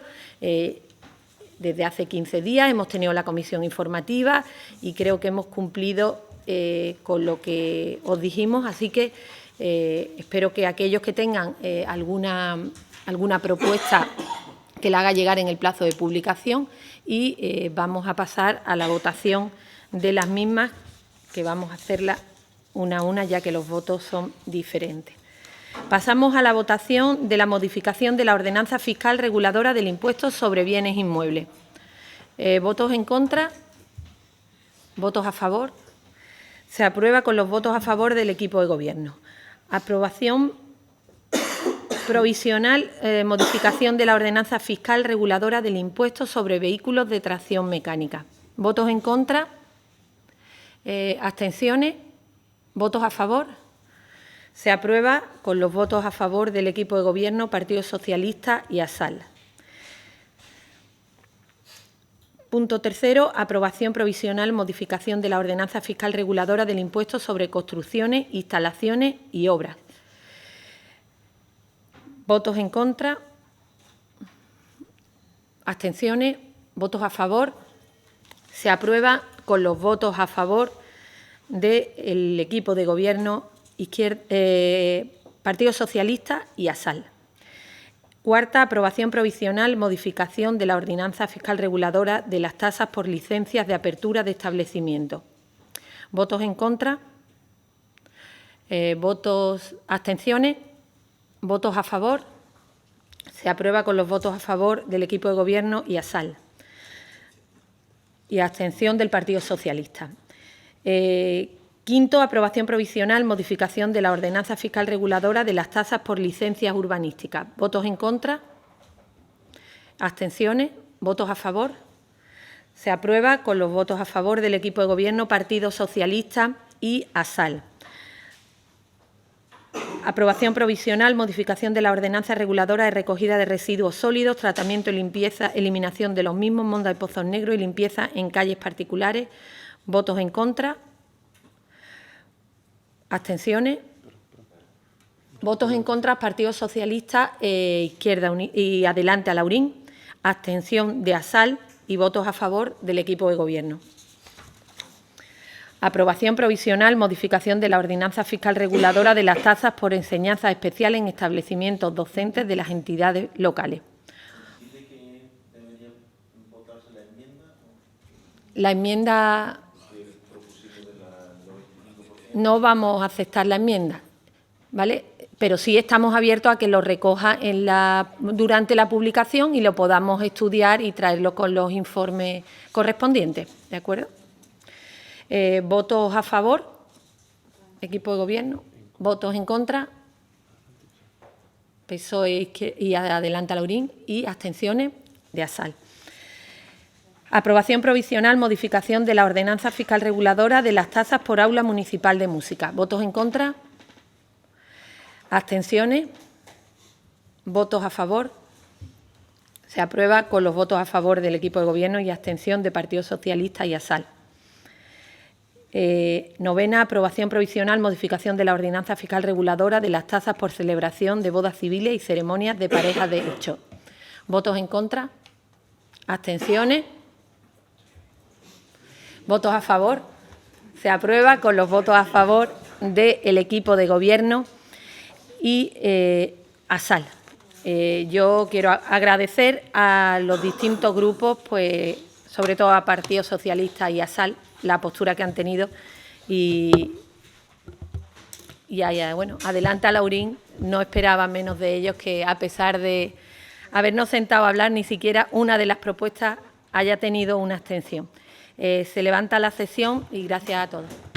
desde hace 15 días, hemos tenido la comisión informativa y creo que hemos cumplido con lo que os dijimos, así que espero que aquellos que tengan alguna propuesta que la haga llegar en el plazo de publicación y vamos a pasar a la votación de las mismas, que vamos a hacerla una a una, ya que los votos son diferentes. Pasamos a la votación de la modificación de la ordenanza fiscal reguladora del impuesto sobre bienes inmuebles. ¿Votos en contra? ¿Votos a favor? Se aprueba con los votos a favor del equipo de Gobierno. Aprobación provisional, modificación de la ordenanza fiscal reguladora del impuesto sobre vehículos de tracción mecánica. ¿Votos en contra? ¿Abstenciones? ¿Votos a favor? Se aprueba con los votos a favor del equipo de Gobierno, Partido Socialista y ASAL. Punto tercero, aprobación provisional, modificación de la ordenanza fiscal reguladora del impuesto sobre construcciones, instalaciones y obras. ¿Votos en contra? ¿Abstenciones? ¿Votos a favor? Se aprueba con los votos a favor del equipo de Gobierno, Partido Socialista y ASAL. Cuarta, aprobación provisional, modificación de la ordenanza fiscal reguladora de las tasas por licencias de apertura de establecimientos. ¿Votos en contra? ¿Votos, abstenciones? ¿Votos a favor? Se aprueba con los votos a favor del equipo de Gobierno y ASAL. Y abstención del Partido Socialista. Quinto, aprobación provisional, modificación de la ordenanza fiscal reguladora de las tasas por licencias urbanísticas. ¿Votos en contra? ¿Abstenciones? ¿Votos a favor? Se aprueba con los votos a favor del equipo de Gobierno, Partido Socialista y ASAL. Aprobación provisional, modificación de la ordenanza reguladora de recogida de residuos sólidos, tratamiento y limpieza, eliminación de los mismos, monda de pozos negros y limpieza en calles particulares. ¿Votos en contra? ¿Abstenciones? Votos en contra, Partido Socialista, Izquierda y Adelante a Laurín. Abstención de ASAL y votos a favor del equipo de Gobierno. Aprobación provisional, modificación de la ordenanza fiscal reguladora de las tasas por enseñanza especial en establecimientos docentes de las entidades locales. La enmienda... No vamos a aceptar la enmienda, ¿vale? Pero sí estamos abiertos a que lo recoja durante la publicación y lo podamos estudiar y traerlo con los informes correspondientes, ¿de acuerdo? ¿Votos a favor? Equipo de Gobierno. ¿Votos en contra? PSOE y Adelante a Laurín. Y abstenciones de ASAL. Aprobación provisional, modificación de la ordenanza fiscal reguladora de las tasas por aula municipal de música. ¿Votos en contra? ¿Abstenciones? ¿Votos a favor? Se aprueba con los votos a favor del equipo de Gobierno y abstención de Partido Socialista y ASAL. Novena, aprobación provisional, modificación de la ordenanza fiscal reguladora de las tasas por celebración de bodas civiles y ceremonias de parejas de hecho. ¿Votos en contra? ¿Abstenciones? ¿Votos a favor? Se aprueba con los votos a favor del equipo de Gobierno y ASAL. Yo quiero agradecer a los distintos grupos, pues sobre todo a Partido Socialista y ASAL, la postura que han tenido y bueno, Adelante a Laurín, no esperaba menos de ellos que, a pesar de habernos sentado a hablar, ni siquiera una de las propuestas haya tenido una abstención. Se levanta la sesión y gracias a todos.